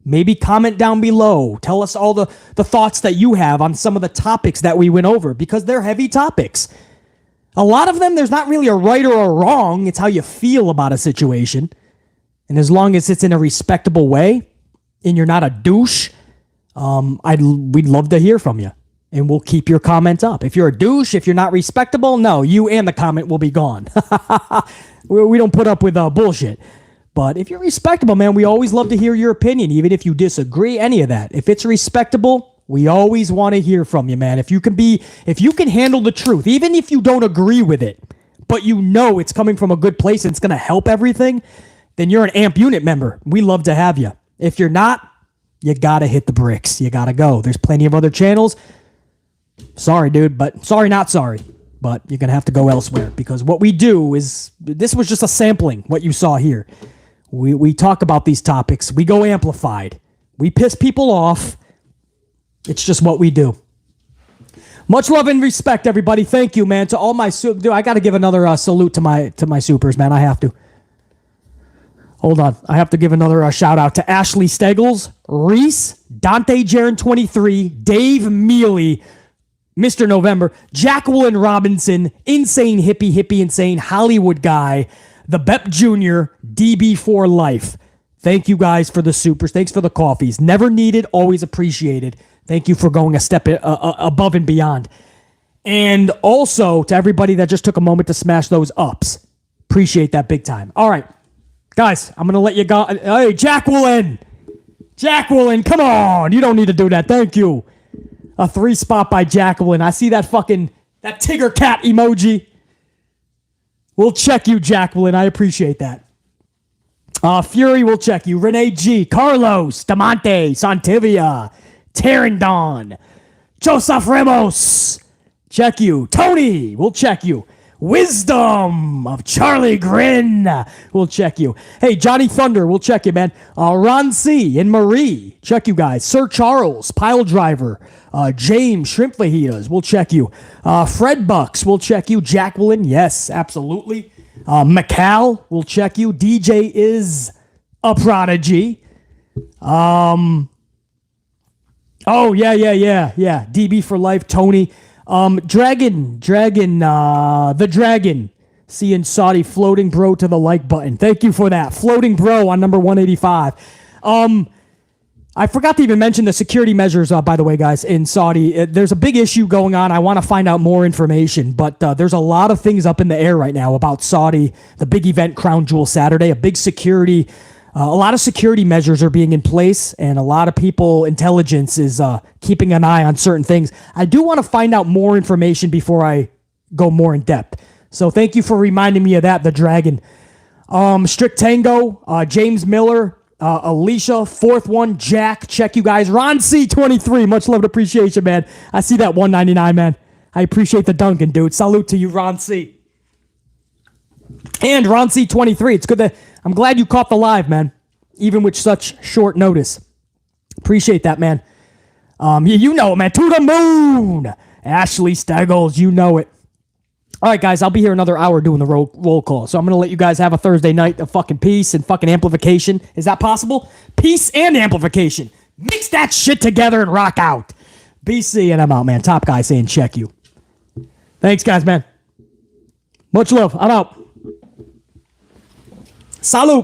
Maybe comment down below. Tell us all the thoughts that you have on some of the topics that we went over, because they're heavy topics. A lot of them, there's not really a right or a wrong. It's how you feel about a situation. And as long as it's in a respectable way and you're not a douche, we'd love to hear from you. And we'll keep your comments up. If you're a douche, if you're not respectable, no, you and the comment will be gone. We don't put up with bullshit. But if you're respectable, man, we always love to hear your opinion, even if you disagree, any of that. If it's respectable, we always want to hear from you, man. If you can handle the truth, even if you don't agree with it, but you know it's coming from a good place and it's going to help everything, then you're an AMP unit member. We love to have you. If you're not, you got to hit the bricks. You got to go. There's plenty of other channels. Sorry, dude, but sorry, not sorry. But you're going to have to go elsewhere, because what we do is, this was just a sampling, what you saw here. We talk about these topics. We go amplified. We piss people off. It's just what we do. Much love and respect, everybody. Thank you, man. To all my dude, I got to give another salute to my supers, man. I have to. Hold on. I have to give another shout out to Ashley Steggles, Reese, Dante Jaron 23, Dave Mealy, Mr. November, Jacqueline Robinson, Insane Hippie Insane, Hollywood Guy, the Bep Jr., DB for life. Thank you guys for the supers. Thanks for the coffees. Never needed, always appreciated. Thank you for going a step above and beyond. And also to everybody that just took a moment to smash those ups. Appreciate that big time. All right, guys, I'm going to let you go. Hey, Jacqueline, come on. You don't need to do that. Thank you. A 3 spot by Jacqueline. I see that Tigger cat emoji. We'll check you, Jacqueline. I appreciate that. Fury will check you. Renee G. Carlos. Damonte. Santivia. Terrandon. Joseph Ramos. Check you. Tony. We'll check you. Wisdom of Charlie Grin. We'll check you. Hey, Johnny Thunder. We'll check you, man. Ron C. and Marie. Check you guys. Sir Charles. Pile Driver. James Shrimp Fajitas, we'll check you. Fred Bucks, we'll check you. Jacqueline, yes, absolutely. McCall, we'll check you. DJ is a prodigy. Oh, yeah. DB for life, Tony. Dragon, the Dragon. Seeing Saudi floating bro to the like button. Thank you for that. Floating bro on number 185. I forgot to even mention the security measures, by the way, guys, in Saudi. There's a big issue going on. I want to find out more information, but there's a lot of things up in the air right now about Saudi, the big event, Crown Jewel Saturday, a lot of security measures are being in place, and a lot of people, intelligence is keeping an eye on certain things. I do want to find out more information before I go more in depth. So thank you for reminding me of that, the Dragon. Strict Tango, James Miller, Alicia, fourth one, Jack, check you guys. Ron C23, much love and appreciation, man. I see that 199, man. I appreciate the Duncan, dude. Salute to you, Ron C. And Ron C23, it's good that I'm glad you caught the live, man, even with such short notice. Appreciate that, man. You know it, man. To the moon. Ashley Steggles, you know it. All right, guys, I'll be here another hour doing the roll call. So I'm going to let you guys have a Thursday night of fucking peace and fucking amplification. Is that possible? Peace and amplification. Mix that shit together and rock out. BC, and I'm out, man. Top guy saying check you. Thanks, guys, man. Much love. I'm out. Salute.